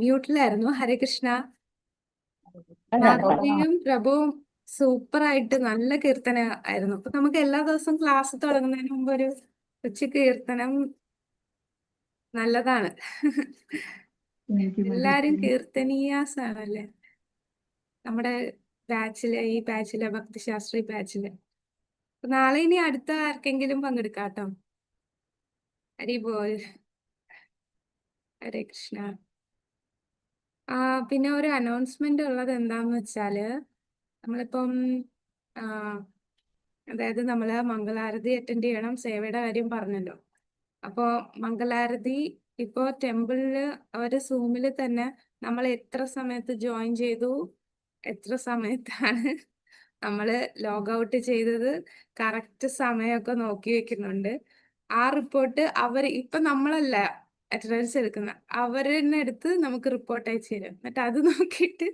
മ്യൂട്ടിലായിരുന്നു. ഹരേ കൃഷ്ണ. അല്ല മാധവിയും പ്രഭുവും സൂപ്പറായിട്ട് നല്ല കീർത്തന ആയിരുന്നു. അപ്പൊ നമുക്ക് എല്ലാ ദിവസവും ക്ലാസ് തുടങ്ങുന്നതിന് മുമ്പ് ഒരു കൊച്ചു കീർത്തനം നല്ലതാണ്. എല്ലാരും കീർത്തനീയാസാണല്ലേ നമ്മുടെ ഈ ബാച്ചിലെ ഭക്തിശാസ്ത്രി ബാച്ചില്. നാളെ ഇനി അടുത്ത ആർക്കെങ്കിലും പങ്കെടുക്കാട്ടോ. ഹരി ബോൽ. ഹരേ കൃഷ്ണ. പിന്നെ ഒരു അനൗൺസ്മെന്റ് ഉള്ളത് എന്താന്ന് വെച്ചാല് നമ്മളിപ്പം ആ, അതായത് നമ്മള് മംഗളാരതി അറ്റൻഡ് ചെയ്യണം, സേവയുടെ കാര്യം പറഞ്ഞല്ലോ. അപ്പോ മംഗളാരതി ഇപ്പോ ടെമ്പിളില് അവര് സൂമില് തന്നെ നമ്മൾ എത്ര സമയത്ത് ജോയിൻ ചെയ്തു, എത്ര സമയത്താണ് നമ്മള് ലോഗ് ഔട്ട് ചെയ്തത്, കറക്റ്റ് സമയമൊക്കെ നോക്കി വെക്കുന്നുണ്ട്. ആ റിപ്പോർട്ട് ഇപ്പൊ നമ്മളല്ല അറ്റൻഡൻസ് എടുക്കുന്ന, അവര് തന്നെ എടുത്ത് നമുക്ക് റിപ്പോർട്ട് അയച്ചു തരും. എന്നിട്ട് അത് നോക്കിയിട്ട്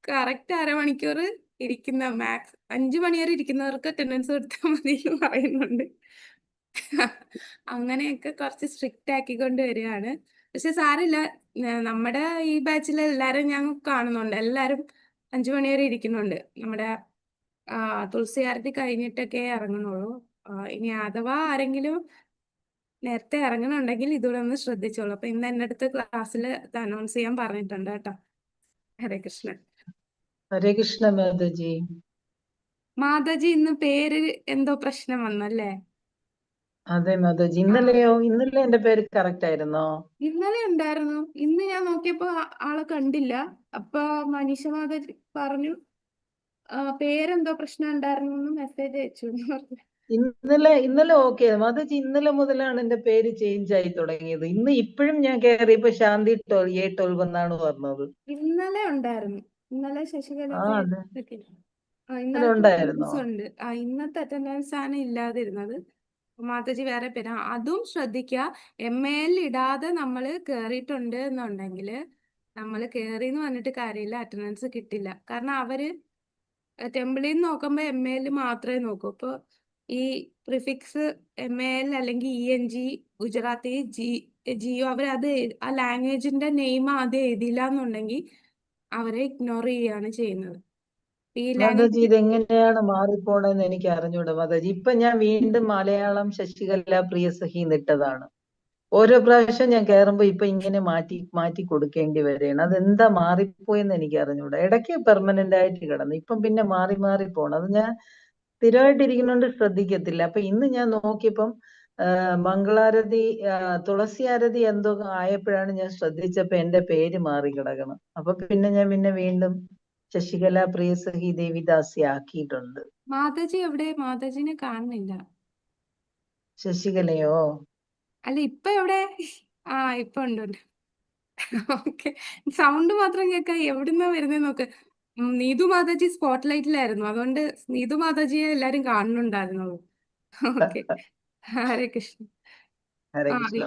കറക്റ്റ് അരമണിക്കൂർ ഇരിക്കുന്ന മാക്സ് 5 മണി വരെ ഇരിക്കുന്നവർക്ക് അറ്റൻഡൻസ് കൊടുത്താൽ മതി എന്ന് പറയുന്നുണ്ട്. അങ്ങനെയൊക്കെ കുറച്ച് സ്ട്രിക്റ്റ് ആക്കിക്കൊണ്ട് വരികയാണ്. പക്ഷെ സാരില്ല, നമ്മുടെ ഈ ബാച്ചിലെ എല്ലാരും ഞാൻ കാണുന്നുണ്ട്, എല്ലാരും 5 മണി വരെ ഇരിക്കുന്നുണ്ട്. നമ്മുടെ തുളസി ആരതി കഴിഞ്ഞിട്ടൊക്കെ ഇറങ്ങുന്നുള്ളൂ. ഇനി അഥവാ ആരെങ്കിലും നേരത്തെ ഇറങ്ങുന്നുണ്ടെങ്കിൽ ഇതുകൂടെ ഒന്ന് ശ്രദ്ധിച്ചോളൂ. അപ്പൊ ഇന്ന് എന്റെ അടുത്ത് ക്ലാസ്സിൽ ഇത് അനൗൺസ് ചെയ്യാൻ പറഞ്ഞിട്ടുണ്ട് കേട്ടോ. ഹരേ കൃഷ്ണൻ. ഹരേ കൃഷ്ണ മാതാജി. മാതാജി ഇന്ന് പേര് എന്തോ പ്രശ്നം വന്നല്ലേ? അതെ മാതാജി. ഇന്നലെയോ? ഇന്നലെ എന്റെ പേര് കറക്റ്റ് ആയിരുന്നോ? ഇന്നലെ ഉണ്ടായിരുന്നു. ഇന്ന് ഞാൻ നോക്കിയപ്പോ ആളെ കണ്ടില്ല. അപ്പൊ മനീഷ മാതാജി പറഞ്ഞു പേരെന്തോ പ്രശ്നം ഉണ്ടായിരുന്നു എന്ന് മെസ്സേജ് അയച്ചു എന്ന് പറഞ്ഞു. ഇന്നലെ ഓക്കെ മാതാജി. ഇന്നലെ മുതലാണ് എന്റെ പേര് ചേഞ്ച് ആയി തുടങ്ങിയത്. ഇപ്പോഴും ഞാൻ കയറിയപ്പോ ശാന്തി A12 എന്നാണ് പറഞ്ഞത്. ഇന്നലെ ഉണ്ടായിരുന്നു. ഇന്നലെ ശശികല അതെ. ഇന്നലത്തെ ഉണ്ടായിരുന്നോ? അറ്റൻഡൻസ് ഉണ്ട്. ഇന്നത്തെ അറ്റൻഡൻസ് ആണ് ഇല്ലാതിരുന്നത്. മാതാജി വേറെ പേരാ. അതും ശ്രദ്ധിക്കുക, MAL ഇടാതെ നമ്മൾ കേറിയിട്ടുണ്ട് എന്നുണ്ടെങ്കിൽ നമ്മൾ കേറിന്ന് പറഞ്ഞിട്ട് കാര്യമില്ല, അറ്റൻഡൻസ് കിട്ടില്ല. കാരണം അവര് ടെമ്പിളിൽ നിന്ന് നോക്കുമ്പോൾ MAL മാത്രമേ നോക്കൂ. ഇപ്പൊ ഈ പ്രിഫിക്സ് MAL അല്ലെങ്കിൽ ENG, ഗുജറാത്തി, ജിയോ അവരത് ആ ലാംഗ്വേജിന്റെ നെയിം ആദ്യം എഴുതിയില്ല എന്നുണ്ടെങ്കിൽ അവരെ ഇഗ്നോർ ചെയ്യുകയാണ് ചെയ്യുന്നത്. ഈ മാതാജി ലാംഗ്വേജ് ഇതെങ്ങനെയാണ് മാറിപ്പോണെന്ന് എനിക്ക് അറിഞ്ഞൂടാ മാതാജി. ഇപ്പൊ ഞാൻ വീണ്ടും മലയാളം ശശികല പ്രിയസഖി ഇട്ടതാണ്. ഓരോ പ്രാവശ്യം ഞാൻ കയറുമ്പോ ഇപ്പൊ ഇങ്ങനെ മാറ്റി മാറ്റി കൊടുക്കേണ്ടി വരെയാണ്. അതെന്താ മാറിപ്പോയെന്ന് എനിക്ക് അറിഞ്ഞൂടാ. ഇടയ്ക്ക് പെർമനന്റ് ആയിട്ട് കിടന്നു, ഇപ്പം പിന്നെ മാറി മാറി പോണം. അത് ഞാൻ സ്ഥിരമായിട്ടിരിക്കുന്നോണ്ട് ശ്രദ്ധിക്കത്തില്ല. അപ്പൊ ഇന്ന് ഞാൻ നോക്കിയപ്പം മംഗളാരതി തുളസി ആരതി എന്തോ ആയപ്പോഴാണ് ഞാൻ ശ്രദ്ധിച്ചപ്പോ എന്റെ പേര് മാറി കിടക്കണം. അപ്പൊ പിന്നെ ഞാൻ വീണ്ടും ശശികല പ്രിയസഖി ദേവിദാസി ആക്കിയിട്ടുണ്ട്. മാതാജി എവിടെ? മാതാജിനെ കാണുന്നില്ല. ശശികലയോ? അല്ല ഇപ്പൊ എവിടെ? ഇപ്പൊ ഉണ്ട്. ഓക്കെ, സൗണ്ട് മാത്രം കേൾക്കാം. എവിടുന്നാ വരുന്നേ നോക്ക്. നീതു മാതാജി സ്പോട്ട് ലൈറ്റിലായിരുന്നു, അതുകൊണ്ട് നീതു മാതാജിയെ എല്ലാരും കാണുന്നുണ്ടായിരുന്നുള്ളൂ. ഓക്കെ. ഹരേ കൃഷ്ണ. ഹരേ ആ കൃഷ്ണ.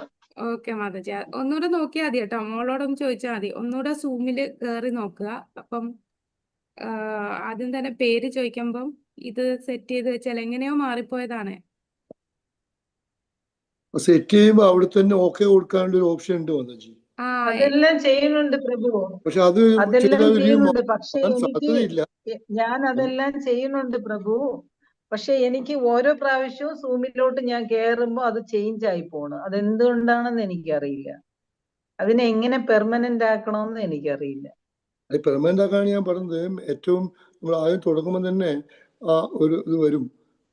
ഓക്കെ മാതാജി, ഒന്നുകൂടെ നോക്കിയാൽ മതി കേട്ടോ. മോളോടൊന്ന് ചോദിച്ചാൽ മതി. ഒന്നുകൂടെ സൂമില് കയറി നോക്കുക. അപ്പം ആദ്യം തന്നെ പേര് ചോദിക്കുമ്പം ഇത് സെറ്റ് ചെയ്ത് വെച്ചാൽ എങ്ങനെയോ മാറിപ്പോയതാണ്. സെറ്റ് ചെയ്യുമ്പോ അവിടെ തന്നെ ഓക്കെ കൊടുക്കാനുള്ള ഒരു ഓപ്ഷൻ ഉണ്ട് മാതാജി. അതെല്ലാം ചെയ്യുന്നുണ്ട് പ്രഭു, പക്ഷെ അത് അതെല്ലാം ചെയ്യുന്നുണ്ട്. പക്ഷെ സാധ്യതയില്ല. ഞാൻ അതെല്ലാം ചെയ്യുന്നുണ്ട് പ്രഭു. പക്ഷെ എനിക്ക് ഓരോ പ്രാവശ്യവും സൂമിലോട്ട് ഞാൻ കയറുമ്പോ അത് ചേഞ്ച് ആയി പോണ്. അതെന്തുകൊണ്ടാണെന്ന് എനിക്കറിയില്ല. അതിനെ എങ്ങനെ പെർമനന്റ് ആക്കണമെന്ന് എനിക്കറിയില്ല. അത് പെർമനന്റ് ആക്കാണ് ഞാൻ പറഞ്ഞത്. ഏറ്റവും നമ്മൾ ആദ്യം തുടങ്ങുമ്പോൾ തന്നെ ഒരു ഇത് വരും,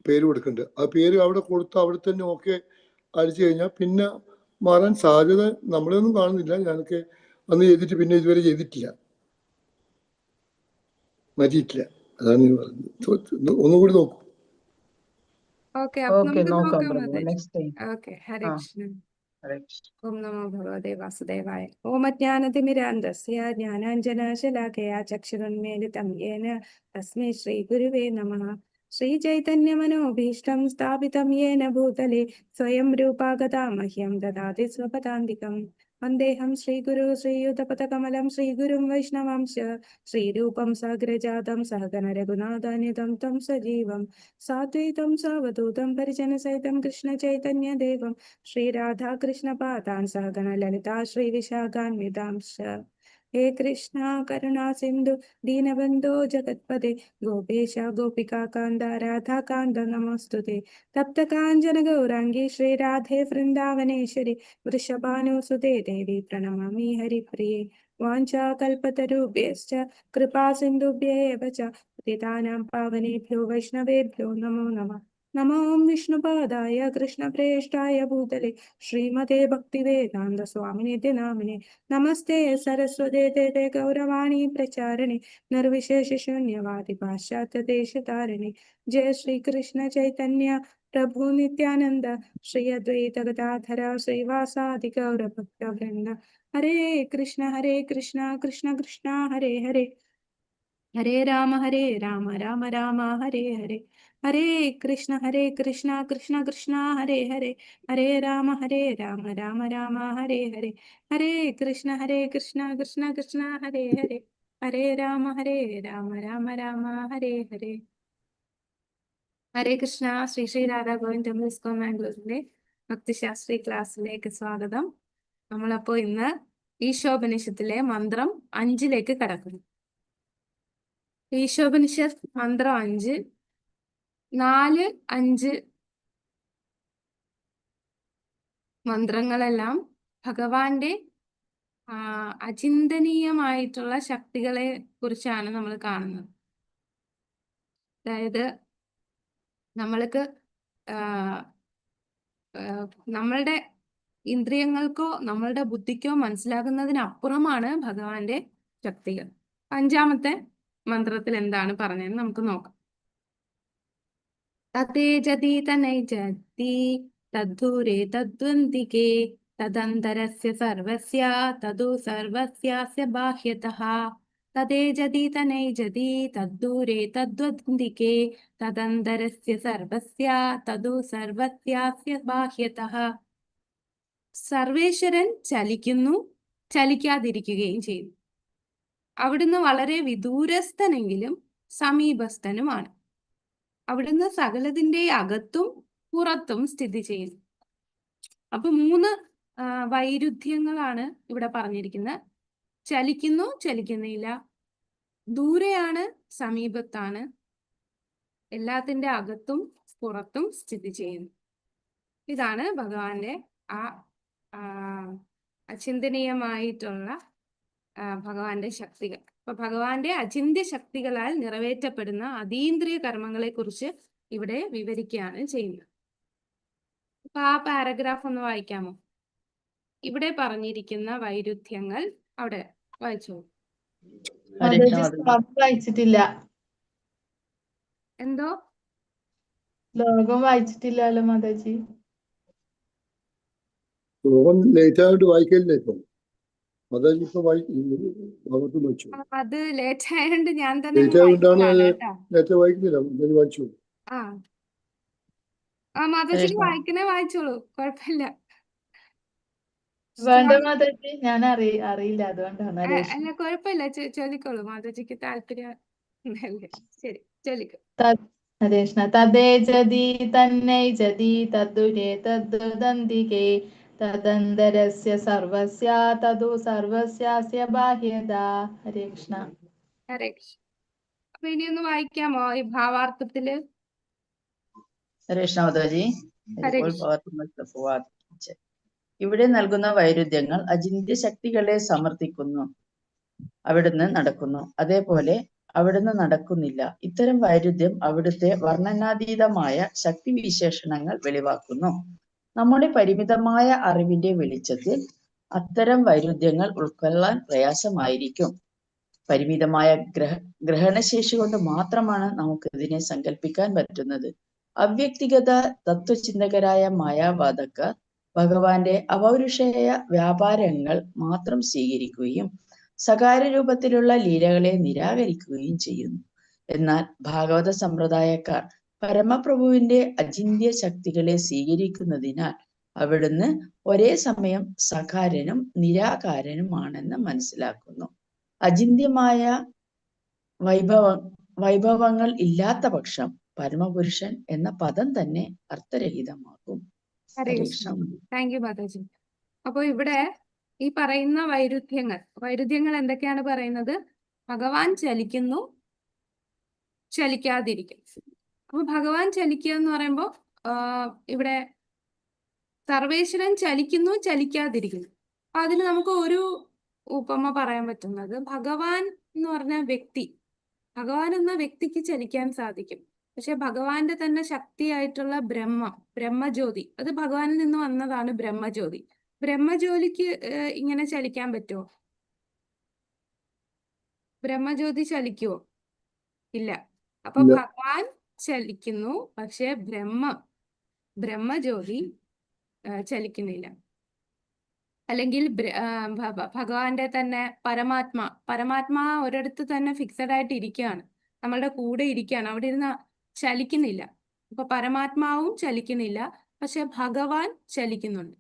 പേര് കൊടുക്കണ്ട്. ആ പേര് അവിടെ കൊടുത്ത് അവിടെ തന്നെ ഓക്കെ അടിച്ചു കഴിഞ്ഞാൽ പിന്നെ മാറാൻ സാധ്യത നമ്മളൊന്നും കാണുന്നില്ല. ഞാനൊക്കെ അന്ന് ചെയ്തിട്ട് പിന്നെ ഇതുവരെ ചെയ്തിട്ടില്ല, മാറ്റിയിട്ടില്ല. അതാണ് ഞാൻ പറഞ്ഞത്. ഒന്നുകൂടി നോക്കൂ. ഓക്കെ, അപ്പൊ നമുക്ക് നോക്കാം നോക്കാം. Prabhu. Next time. Okay. Hare Krishnan. Hare Krishna. ഓം നമോ ഭഗവതേ വാസുദേവായ. ഓമജ്ഞാനതിമിരാന്തസ്യ ജ്ഞാനാഞ്ജനശലാകയാ ചക്ഷുരുന്മീലിതം യേന തസ്മൈ ശ്രീ ഗുരുവേ നമഃ. ശ്രീചൈതന്യമനോഭീഷ്ടം സ്ഥാപിതം യേന ഭൂതലേ സ്വയം രൂപാ ഗതാ മഹ്യം ദദാതി സ്വപദാന്തികം. വന്ദേഹം ശ്രീഗുരു ശ്രീയുതപദകമലം ശ്രീഗുരും വൈഷ്ണവാംശ ശ്രീരൂപം സാഗ്രജാതം സഹഗണ രഘുനാഥാന്വിതം തം സജീവം സാദ്വൈതം സാവധൂതം പരിജനസഹിതം കൃഷ്ണ ചൈതന്യദേവം ശ്രീ രാധാകൃഷ്ണ പാദാൻ സഹഗണ ലളിതാ ശ്രീ വിശാഖാന്വിതാംശ ഹേ കൃഷ്ണ കരുണാ സിന്ധു ദീനബന്ധോ ജഗത്പദേ ഗോപേശ ഗോപികാന്ത രാധാകാന്ത നമോസ്തുതേ തപ്ത കാഞ്ചന ഗൗരാംഗി ശ്രീരാധേ വൃന്ദാവനേശ്വരി വൃഷഭാനുസുതേ ദേവി പ്രണമാമി ഹരിപ്രിയേ വാഞ്ചാകൽപതരുഭ്യശ്ച കൃപാ സിന്ധുഭ്യേവ ച പതിതാനാം പാവനേഭ്യോ വൈഷ്ണവേഭ്യോ നമോ നമഃ. നമോ വിഷ്ണുപാദായ കൃഷ്ണപ്രേഷ്ഠായ ഭൂതലേ ശ്രീമതേ ഭക്തിവേദാന്ത സ്വാമിനിധി നാമിനെ നമസ്തേ സരസ്വതേ ദേവേ ഗൗരവാണി പ്രചാരണി നിർവിശേഷ ശൂന്യവാദി പാശ്ചാത്യ ദേശതാരിണി ജയ ശ്രീകൃഷ്ണ ചൈതന്യ പ്രഭു നിത്യാനന്ദ ശ്രീ അദ്വൈത ഗദാധര ശ്രീവാസാദി ഗൗരഭക്തവൃന്ദ. ഹരേ കൃഷ്ണ കൃഷ്ണ കൃഷ്ണ ഹരേ ഹരേ ഹരേ രാമ രാമ രാമ ഹരേ ഹരേ. ഹരേ കൃഷ്ണ കൃഷ്ണ കൃഷ്ണ ഹരേ ഹരേ ഹരേ രാമ രാമ രാമ ഹരേ ഹരേ. ഹരേ കൃഷ്ണ കൃഷ്ണ കൃഷ്ണ ഹരേ ഹരേ ഹരേ രാമ രാമ രാമ ഹരേ ഹരേ. ഹരേ കൃഷ്ണ. ശ്രീ ശ്രീ രാധാ ഗോവിന്ദ് ടെമ്പിൾ ഇസ്കോൺ മാംഗ്ലൂരിന്റെ ഭക്തിശാസ്ത്രി ക്ലാസ്സിലേക്ക് സ്വാഗതം. നമ്മളപ്പോ ഇന്ന് ഈശോപനിഷത്തിലെ മന്ത്രം 5 കടക്കുന്നു. ഈശോപനിഷത്ത് മന്ത്രം 5, 4, 5 മന്ത്രങ്ങളെല്ലാം ഭഗവാന്റെ അചിന്തനീയമായിട്ടുള്ള ശക്തികളെ കുറിച്ചാണ് നമ്മൾ കാണുന്നത്. അതായത് നമ്മൾക്ക് നമ്മളുടെ ഇന്ദ്രിയങ്ങൾക്കോ നമ്മളുടെ ബുദ്ധിക്കോ മനസ്സിലാകുന്നതിനപ്പുറമാണ് ഭഗവാന്റെ ശക്തികൾ. 5ാമത്തെ മന്ത്രത്തിൽ എന്താണ് പറഞ്ഞതെന്ന് നമുക്ക് നോക്കാം. തതേ ജതി തനൈജതി തദ്ധൂരേ തദ്വന്തികേ തദന്തരസ്യ സർവസ്യ തദു സർവസ്യാസ്യ ബാഹ്യതഃ. തതേ ജതി തനൈജതി തദ്ദൂരേ തദ്വന്തികേ തദന്തരസ്യ സർവസ്യ തദു സർവസ്യാസ്യ ബാഹ്യതഃ. സർവേശ്വരൻ ചലിക്കുന്നു, ചലിക്കാതിരിക്കുകയും ചെയ്യുന്നു. അവിടുന്ന് വളരെ വിദൂരസ്ഥനെങ്കിലും സമീപസ്ഥനുമാണ്. അവിടുന്ന് സകലതിൻ്റെ അകത്തും പുറത്തും സ്ഥിതി ചെയ്യുന്നു. അപ്പൊ 3 വൈരുദ്ധ്യങ്ങളാണ് ഇവിടെ പറഞ്ഞിരിക്കുന്നത്. ചലിക്കുന്നു, ചലിക്കുന്നില്ല, ദൂരെയാണ്, സമീപത്താണ്, എല്ലാത്തിൻ്റെ അകത്തും പുറത്തും സ്ഥിതി ചെയ്യുന്നു. ഇതാണ് ഭഗവാന്റെ അചിന്തനീയമായിട്ടുള്ള ഭഗവാന്റെ ശക്തികൾ. അപ്പൊ ഭഗവാന്റെ അചിന്ത്യ ശക്തികളാൽ നിറവേറ്റപ്പെടുന്ന അതീന്ദ്രിയ കർമ്മങ്ങളെ കുറിച്ച് ഇവിടെ വിവരിക്കുകയാണ് ചെയ്യുന്നത്. അപ്പൊ ആ പാരഗ്രാഫ് ഒന്ന് വായിക്കാമോ? ഇവിടെ പറഞ്ഞിരിക്കുന്ന വൈരുദ്ധ്യങ്ങൾ അവിടെ വായിച്ചോളൂ. വായിച്ചിട്ടില്ല. എന്തോ ലോകം വായിച്ചിട്ടില്ലല്ലോ മാതാജി. ലോകം ലേറ്റ് ആയിട്ട് വായിക്കലില്ല ഇപ്പം. മാതാജി ഇപ്പൊ വായിച്ചു. അത് ലേറ്റ് ആയതുകൊണ്ട് ഞാൻ തന്നെ ലേറ്റ് ആയതുകൊണ്ടാണ് നേരത്തെ വായിക്കുന്നില്ല. വായിച്ചു. മാതാജിക്ക് വായിക്കണേ വായിച്ചോളൂ, കുഴപ്പമില്ല. വേണ്ട മാതാജി, ഞാൻ അറിയില്ല, അതുകൊണ്ടാണ്. അല്ല കുഴപ്പമില്ല, ചൊല്ലിക്കോളൂ, മാതാജിക്ക് താല്പര്യം. ശരി, ചൊല്ലിക്കോ. ഹരേഷ്ണ. തദേ ജതി തന്നൈ ജതി തദ്ദുരേ തദ്വന്തികേ തദന്തരസ്യ സർവസ്യ തദു സർവസ്യാസ്യ ബാഹ്യത. ഹരേ കൃഷ്ണ. ഹരേ കൃഷ്ണ. അപ്പൊ ഇനിയൊന്ന് വായിക്കാമോ ഈ ഭാവാർത്ഥത്തില്? ഹരേ കൃഷ്ണ മാതാജി. ഇവിടെ നൽകുന്ന വൈരുദ്ധ്യങ്ങൾ അചിന്ത്യ ശക്തികളെ സമർത്ഥിക്കുന്നു. അവിടുന്ന് നടക്കുന്നു, അതേപോലെ അവിടുന്ന് നടക്കുന്നില്ല. ഇത്തരം വൈരുദ്ധ്യം അവിടുത്തെ വർണ്ണനാതീതമായ ശക്തി വിശേഷണങ്ങൾ വെളിവാക്കുന്നു. നമ്മുടെ പരിമിതമായ അറിവിന്റെ വെളിച്ചത്തിൽ അത്തരം വൈരുദ്ധ്യങ്ങൾ ഉൾക്കൊള്ളാൻ പ്രയാസമായിരിക്കും. പരിമിതമായ ഗ്രഹണശേഷി കൊണ്ട് മാത്രമാണ് നമുക്ക് ഇതിനെ സങ്കല്പിക്കാൻ പറ്റുന്നത്. അവ്യക്തിഗത തത്വചിന്തകരായ മായാവാദക്കാർ ഭഗവാന്റെ അപൗരുഷേയ വ്യാപാരങ്ങൾ മാത്രം സ്വീകരിക്കുകയും സകാര രൂപത്തിലുള്ള ലീലകളെ നിരാകരിക്കുകയും ചെയ്യുന്നു. എന്നാൽ ഭാഗവത സമ്പ്രദായക്കാർ പരമപ്രഭുവിന്റെ അചിന്ത്യ ശക്തികളെ സ്വീകരിക്കുന്നതിനാൽ അവിടുന്ന് ഒരേ സമയം സകാരനും നിരാകാരനുമാണെന്ന് മനസ്സിലാക്കുന്നു. അചിന്ത്യമായ വൈഭവങ്ങൾ ഇല്ലാത്ത പക്ഷം പരമപുരുഷൻ എന്ന പദം തന്നെ അർത്ഥരഹിതമാകും. Thank you Mataji. അപ്പൊ ഇവിടെ ഈ പറയുന്ന വൈരുദ്ധ്യങ്ങൾ എന്തൊക്കെയാണ് പറയുന്നത്? ഭഗവാൻ ചലിക്കുന്നു, ചലിക്കാതിരിക്കും. അപ്പൊ ഭഗവാൻ ചലിക്കുക എന്ന് പറയുമ്പോൾ ഇവിടെ സർവേശ്വരൻ ചലിക്കുന്നു, ചലിക്കാതിരിക്കുന്നു. അപ്പൊ അതിന് നമുക്ക് ഒരു ഉപമ പറയാൻ പറ്റുന്നത്, ഭഗവാൻ എന്ന് പറഞ്ഞ വ്യക്തി, ഭഗവാൻ എന്ന വ്യക്തിക്ക് ചലിക്കാൻ സാധിക്കും. പക്ഷെ ഭഗവാന്റെ തന്നെ ശക്തിയായിട്ടുള്ള ബ്രഹ്മജ്യോതി, അത് ഭഗവാനിൽ നിന്ന് വന്നതാണ് ബ്രഹ്മജ്യോതി. ബ്രഹ്മജ്യോതിക്ക് ഇങ്ങനെ ചലിക്കാൻ പറ്റുമോ? ബ്രഹ്മജ്യോതി ചലിക്കുവോ? ഇല്ല. അപ്പൊ ഇല്ല. ഭഗവാൻ ചലിക്കുന്നു, പക്ഷെ ബ്രഹ്മജ്യോതി ചലിക്കുന്നില്ല. അല്ലെങ്കിൽ ഭഗവാന്റെ തന്നെ പരമാത്മാ ഒരിടത്ത് തന്നെ ഫിക്സഡ് ആയിട്ട് ഇരിക്കുകയാണ്, നമ്മളുടെ കൂടെ ഇരിക്കുകയാണ്, അവിടെ ഇരുന്ന് ചലിക്കുന്നില്ല. അപ്പൊ പരമാത്മാവും ചലിക്കുന്നില്ല, പക്ഷെ ഭഗവാൻ ചലിക്കുന്നുണ്ട്.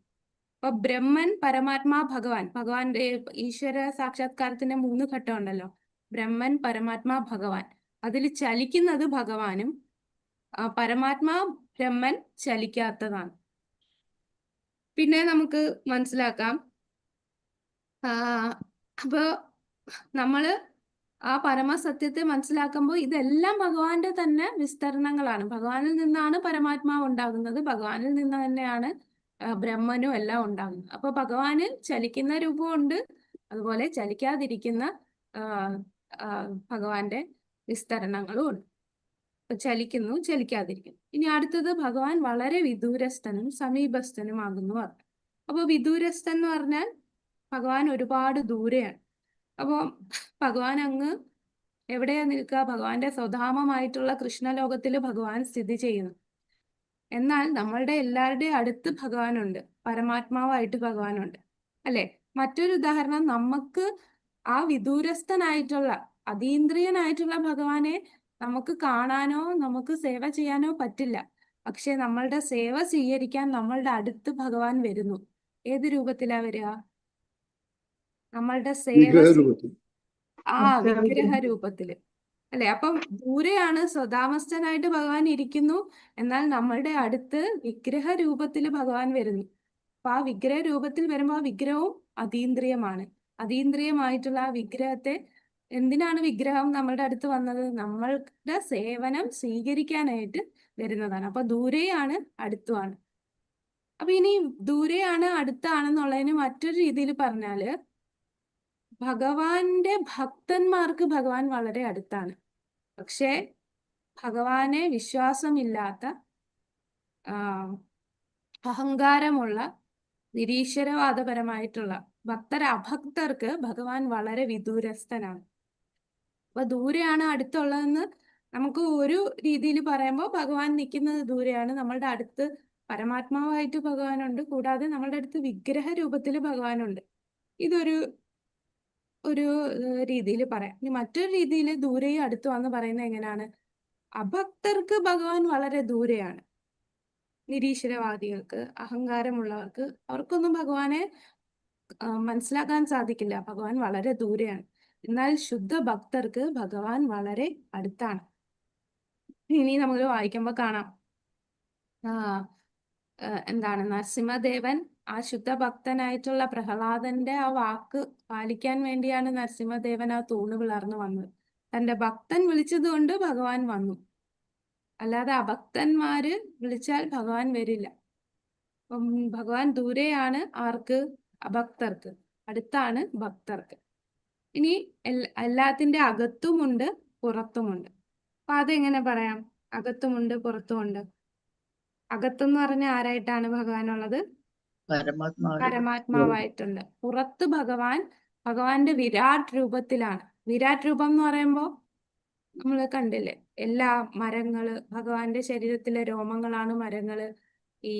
അപ്പൊ ബ്രഹ്മൻ, പരമാത്മാ, ഭഗവാന്റെ ഈശ്വര സാക്ഷാത്കാരത്തിന്റെ 3 ഘട്ടം ഉണ്ടല്ലോ, ബ്രഹ്മൻ, പരമാത്മാ, ഭഗവാൻ. അതിൽ ചലിക്കുന്നത് ഭഗവാനും, പരമാത്മാ ബ്രഹ്മൻ ചലിക്കാത്തതാണ്. പിന്നെ നമുക്ക് മനസ്സിലാക്കാം, അപ്പൊ നമ്മള് ആ പരമസത്യത്തെ മനസ്സിലാക്കുമ്പോൾ ഇതെല്ലാം ഭഗവാന്റെ തന്നെ വിസ്തരണങ്ങളാണ്. ഭഗവാനിൽ നിന്നാണ് പരമാത്മാവ് ഉണ്ടാകുന്നത്, ഭഗവാനിൽ നിന്ന് തന്നെയാണ് ബ്രഹ്മനും എല്ലാം ഉണ്ടാകുന്നത്. അപ്പൊ ഭഗവാന് ചലിക്കുന്ന രൂപമുണ്ട്, അതുപോലെ ചലിക്കാതിരിക്കുന്ന ഭഗവാന്റെ വിസ്തരണങ്ങളും ഉണ്ട്. ചലിക്കുന്നു, ചലിക്കാതിരിക്കുന്നു. ഇനി അടുത്തത്, ഭഗവാൻ വളരെ വിദൂരസ്ഥനും സമീപസ്ഥനുമാകുന്നു. അപ്പൊ വിദൂരസ്ഥൻ എന്ന് പറഞ്ഞാൽ ഭഗവാൻ ഒരുപാട് ദൂരെയാണ്. അപ്പൊ ഭഗവാൻ അങ്ങ് എവിടെയാ നിൽക്കുക? ഭഗവാന്റെ സ്വധാമമായിട്ടുള്ള കൃഷ്ണലോകത്തിൽ ഭഗവാൻ സ്ഥിതി ചെയ്യുന്നു. എന്നാൽ നമ്മളുടെ എല്ലാവരുടെയും അടുത്ത് ഭഗവാനുണ്ട്, പരമാത്മാവായിട്ട് ഭഗവാനുണ്ട്, അല്ലെ? മറ്റൊരു ഉദാഹരണം, നമുക്ക് ആ വിദൂരസ്ഥനായിട്ടുള്ള അതീന്ദ്രിയനായിട്ടുള്ള ഭഗവാനെ നമുക്ക് കാണാനോ നമുക്ക് സേവ ചെയ്യാനോ പറ്റില്ല. പക്ഷെ നമ്മളുടെ സേവ സ്വീകരിക്കാൻ നമ്മളുടെ അടുത്ത് ഭഗവാൻ വരുന്നു. ഏത് രൂപത്തിലാ വരിക? നമ്മളുടെ സേവ വിഗ്രഹരൂപത്തിൽ. വിഗ്രഹ രൂപത്തില്, അല്ലെ? അപ്പം ദൂരെയാണ്, സ്വധാമസ്ഥനായിട്ട് ഭഗവാൻ ഇരിക്കുന്നു, എന്നാൽ നമ്മളുടെ അടുത്ത് വിഗ്രഹ രൂപത്തിൽ ഭഗവാൻ വരുന്നു. അപ്പൊ ആ വിഗ്രഹ രൂപത്തിൽ വരുമ്പോൾ ആ വിഗ്രഹവും അതീന്ദ്രിയമാണ്. അതീന്ദ്രിയമായിട്ടുള്ള ആ വിഗ്രഹത്തെ, എന്തിനാണ് വിഗ്രഹം നമ്മളുടെ അടുത്ത് വന്നത്? നമ്മളുടെ സേവനം സ്വീകരിക്കാനായിട്ട് വരുന്നതാണ്. അപ്പൊ ദൂരെയാണ്, അടുത്തുമാണ്. അപ്പൊ ഇനി ദൂരെയാണ്, അടുത്താണെന്നുള്ളതിന് മറ്റൊരു രീതിയിൽ പറഞ്ഞാല്, ഭഗവാന്റെ ഭക്തന്മാർക്ക് ഭഗവാൻ വളരെ അടുത്താണ്. പക്ഷെ ഭഗവാനെ വിശ്വാസമില്ലാത്ത, അഹങ്കാരമുള്ള, നിരീശ്വരവാദപരമായിട്ടുള്ള അഭക്തർക്ക് ഭഗവാൻ വളരെ വിദൂരസ്ഥനാണ്. അപ്പൊ ദൂരെയാണ്, അടുത്തുള്ളതെന്ന് നമുക്ക് ഒരു രീതിയിൽ പറയുമ്പോൾ ഭഗവാൻ നിൽക്കുന്നത് ദൂരെയാണ്, നമ്മളുടെ അടുത്ത് പരമാത്മാവായിട്ട് ഭഗവാനുണ്ട്, കൂടാതെ നമ്മളുടെ അടുത്ത് വിഗ്രഹ രൂപത്തിൽ ഭഗവാനുണ്ട്. ഇതൊരു രീതിയിൽ പറയാം. ഇനി മറ്റൊരു രീതിയിൽ ദൂരെയും അടുത്തുവാന്ന് പറയുന്നത് എങ്ങനെയാണ്? അഭക്തർക്ക് ഭഗവാൻ വളരെ ദൂരെയാണ്. നിരീശ്വരവാദികൾക്ക്, അഹങ്കാരമുള്ളവർക്ക്, അവർക്കൊന്നും ഭഗവാനെ മനസ്സിലാക്കാൻ സാധിക്കില്ല. ഭഗവാൻ വളരെ ദൂരെയാണ്. എന്നാൽ ശുദ്ധ ഭക്തർക്ക് ഭഗവാൻ വളരെ അടുത്താണ്. ഇനി നമ്മൾ വായിക്കുമ്പോൾ കാണാം, എന്താണ്, നരസിംഹദേവൻ ആ ശുദ്ധഭക്തനായിട്ടുള്ള പ്രഹ്ലാദന്റെ ആ വാക്ക് പാലിക്കാൻ വേണ്ടിയാണ് നരസിംഹദേവൻ ആ തൂണ് പിളർന്നു വന്നത്. തന്റെ ഭക്തൻ വിളിച്ചത് കൊണ്ട് ഭഗവാൻ വന്നു, അല്ലാതെ അഭക്തന്മാര് വിളിച്ചാൽ ഭഗവാൻ വരില്ല. അപ്പം ഭഗവാൻ ദൂരെയാണ് ആർക്ക്? അഭക്തർക്ക്. അടുത്താണ് ഭക്തർക്ക്. ഇനി എല്ലാത്തിന്റെ അകത്തുമുണ്ട്, പുറത്തുമുണ്ട്. അപ്പൊ അതെങ്ങനെ പറയാം? അകത്തുമുണ്ട്, പുറത്തുമുണ്ട്. അകത്തെന്ന് പറഞ്ഞ ആരായിട്ടാണ് ഭഗവാനുള്ളത്? പരമാത്മാവായിട്ടുണ്ട്. പുറത്ത് ഭഗവാന്റെ വിരാട് രൂപത്തിലാണ്. വിരാട് രൂപം എന്ന് പറയുമ്പോൾ നമ്മൾ കണ്ടില്ലേ, എല്ലാ മരങ്ങള്, ഭഗവാന്റെ ശരീരത്തിലെ രോമങ്ങളാണ് മരങ്ങള്. ഈ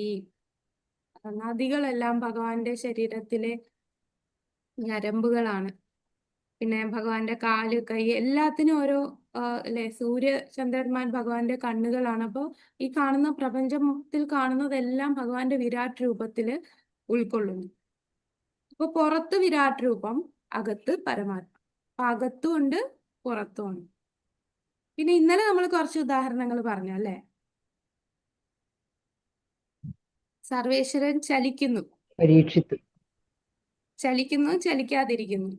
നദികളെല്ലാം ഭഗവാന്റെ ശരീരത്തിലെ ഞരമ്പുകളാണ്. പിന്നെ ഭഗവാന്റെ കാല്, കൈ, എല്ലാത്തിനും ഓരോ അല്ലെ, സൂര്യ ചന്ദ്രന്മാർ ഭഗവാന്റെ കണ്ണുകളാണ്. അപ്പോൾ ഈ കാണുന്ന പ്രപഞ്ചത്തിൽ കാണുന്നതെല്ലാം ഭഗവാന്റെ വിരാട് രൂപത്തില് ഉൾക്കൊള്ളുന്നു. അപ്പൊ പുറത്ത് വിരാട് രൂപം, അകത്ത് പരമാത്മ. അപ്പൊ അകത്തും ഉണ്ട്, പുറത്തും ഉണ്ട്. പിന്നെ ഇന്നലെ നമ്മൾ കുറച്ച് ഉദാഹരണങ്ങൾ പറഞ്ഞു, അല്ലെ? സർവേശ്വരൻ ചലിക്കുന്നു, പരീക്ഷിത്ത് ചലിക്കുന്നു, ചലിക്കാതിരിക്കുന്നു.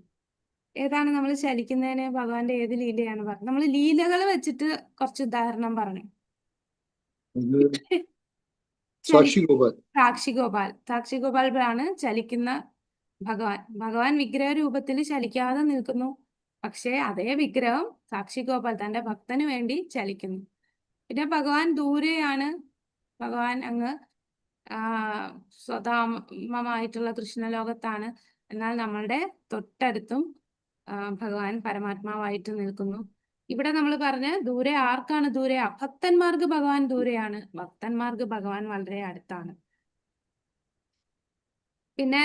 ഏതാണ് നമ്മൾ ചലിക്കുന്നതിന് ഭഗവാന്റെ ഏത് ലീലയാണ് പറഞ്ഞത്? നമ്മൾ ലീലകൾ വെച്ചിട്ട് കുറച്ച് ഉദാഹരണം പറഞ്ഞു. അത് ചലി സാക്ഷി ഗോപാൽ. സാക്ഷി ഗോപാലാണ് ചലിക്കുന്ന ഭഗവാൻ. ഭഗവാൻ വിഗ്രഹ രൂപത്തിൽ ചലിക്കാതെ നിൽക്കുന്നു, പക്ഷേ അതേ വിഗ്രഹം സാക്ഷി ഗോപാൽ തന്റെ ഭക്തന് വേണ്ടി ചലിക്കുന്നു. പിന്നെ ഭഗവാൻ ദൂരെയാണ്, ഭഗവാൻ അങ്ങ് സ്വധാമമായിട്ടുള്ള കൃഷ്ണലോകത്താണ്. എന്നാൽ നമ്മളുടെ തൊട്ടടുത്തും ഭഗവാൻ പരമാത്മാവായിട്ട് നിൽക്കുന്നു. ഇവിടെ നമ്മൾ പറഞ്ഞ ദൂരെ ആർക്കാണ് ദൂരെ? അഭക്തന്മാർക്ക് ഭഗവാൻ ദൂരെയാണ്, ഭക്തന്മാർക്ക് ഭഗവാൻ വളരെ അടുത്താണ്. പിന്നെ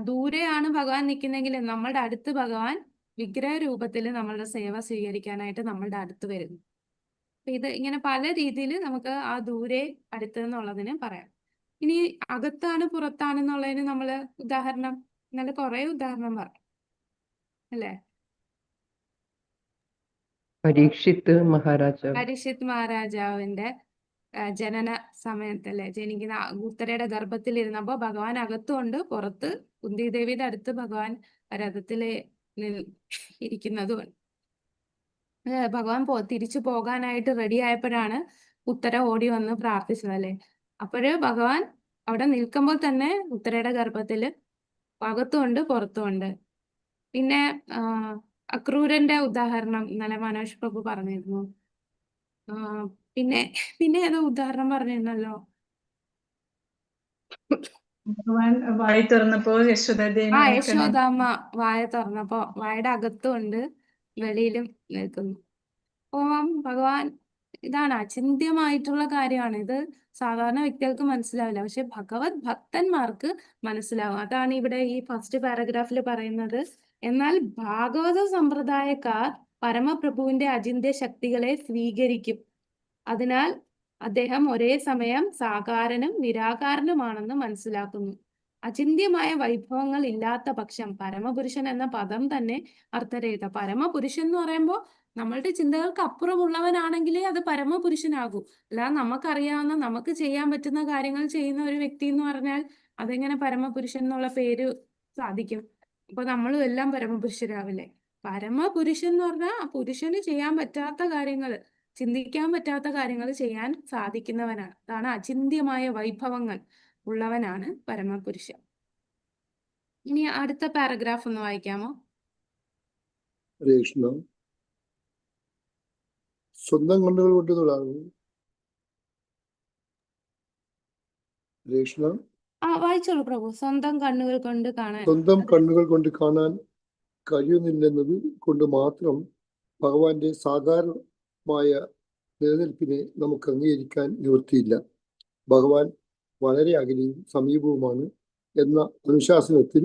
ദൂരെയാണ് ഭഗവാൻ നിൽക്കുന്നെങ്കിൽ നമ്മളുടെ അടുത്ത് ഭഗവാൻ വിഗ്രഹ രൂപത്തിൽ നമ്മളുടെ സേവ സ്വീകരിക്കാനായിട്ട് നമ്മളുടെ അടുത്ത് വരുന്നു. ഇത് ഇങ്ങനെ പല രീതിയിൽ നമുക്ക് ആ ദൂരെ അടുത്ത് എന്നുള്ളതിന് പറയാം. ഇനി അകത്താണ് പുറത്താണെന്നുള്ളതിന് നമ്മള് ഉദാഹരണം ഇന്നലെ കുറെ ഉദാഹരണം പറയാം അല്ലേ? പരീക്ഷിത്ത് മഹാരാജാവ്. പരീക്ഷിത് മഹാരാജാവിന്റെ ജനന സമയത്തല്ലേ, ജനിക്കുന്ന ഉത്തരയുടെ ഗർഭത്തിലിരുന്നപ്പോ ഭഗവാൻ അകത്തുകൊണ്ട് പുറത്ത് കുന്തിദേവിയുടെ അടുത്ത് ഭഗവാൻ രഥത്തില് ഇരിക്കുന്നതുമാണ്. ഭഗവാൻ തിരിച്ചു പോകാനായിട്ട് റെഡി ആയപ്പോഴാണ് ഉത്തര ഓടി വന്ന് പ്രാർത്ഥിച്ചത് അല്ലേ. അപ്പോഴ് ഭഗവാൻ അവിടെ നിൽക്കുമ്പോൾ തന്നെ ഉത്തരയുടെ ഗർഭത്തില് അകത്തുമുണ്ട് പുറത്തുമുണ്ട്. പിന്നെ അക്രൂരന്റെ ഉദാഹരണം ഇന്നലെ മനോജ് പ്രഭു പറഞ്ഞിരുന്നു. പിന്നെ ഏതോ ഉദാഹരണം പറഞ്ഞിരുന്നല്ലോ. ഭഗവാൻ വായി തുറന്നപ്പോ യശോദാമ്മ വായ തുറന്നപ്പോ വായുടെ അകത്തുമുണ്ട് വെളിയിലും നിൽക്കുന്നു. ഭഗവാൻ ഇതാണ് അചിന്ത്യമായിട്ടുള്ള കാര്യമാണ്. ഇത് സാധാരണ വ്യക്തികൾക്ക് മനസ്സിലാവില്ല, പക്ഷെ ഭഗവത് ഭക്തന്മാർക്ക് മനസ്സിലാവും. അതാണ് ഇവിടെ ഈ ഫസ്റ്റ് പാരഗ്രാഫിൽ പറയുന്നത്. എന്നാൽ ഭാഗവത സമ്പ്രദായക്കാർ പരമപ്രഭുവിന്റെ അചിന്ത്യ ശക്തികളെ സ്വീകരിക്കും. അതിനാൽ അദ്ദേഹം ഒരേ സമയം സാകാരനും നിരാകാരനുമാണെന്ന് മനസ്സിലാക്കുന്നു. അചിന്ത്യമായ വൈഭവങ്ങൾ ഇല്ലാത്ത പക്ഷം പരമപുരുഷൻ എന്ന പദം തന്നെ അർത്ഥരഹിത. പരമപുരുഷൻ എന്ന് പറയുമ്പോൾ നമ്മളുടെ ചിന്തകൾക്ക് അപ്പുറമുള്ളവനാണെങ്കിലേ അത് പരമപുരുഷനാകൂ. അല്ലാതെ നമുക്കറിയാവുന്ന നമുക്ക് ചെയ്യാൻ പറ്റുന്ന കാര്യങ്ങൾ ചെയ്യുന്ന ഒരു വ്യക്തി എന്ന് പറഞ്ഞാൽ അതെങ്ങനെ പരമപുരുഷൻ എന്നുള്ള പേര് സാധിക്കും? അപ്പൊ നമ്മളും എല്ലാം പരമപുരുഷരാവില്ലേ? പരമപുരുഷൻ എന്ന് പറഞ്ഞാൽ ആ പുരുഷന് ചെയ്യാൻ പറ്റാത്ത കാര്യങ്ങൾ, ചിന്തിക്കാൻ പറ്റാത്ത കാര്യങ്ങൾ ചെയ്യാൻ സാധിക്കുന്നവനാണ്. അതാണ് അചിന്ത്യമായ വൈഭവങ്ങൾ ഉള്ളവനാണ് പരമപുരുഷൻ. ഇനി അടുത്ത പാരഗ്രാഫ് ഒന്ന് വായിക്കാമോ? കൃഷ്ണ സ്വന്തം കണ്ണുകൾ കൊണ്ട് തൊടാണ്. കൃഷ്ണ വായിച്ചോളൂ പ്രഭു. സ്വന്തം കണ്ണുകൾ കൊണ്ട് കാണാൻ, സ്വന്തം കണ്ണുകൾ കൊണ്ട് കാണാൻ കഴിയുന്നില്ലെന്നത് കൊണ്ട് മാത്രം ഭഗവാന്റെ സാധാരണമായ നിലനിൽപ്പിനെ നമുക്ക് അംഗീകരിക്കാൻ നിവൃത്തിയില്ല. ഭഗവാൻ വളരെ അകലെയും സമീപവുമാണ് എന്ന അനുശാസനത്തിൽ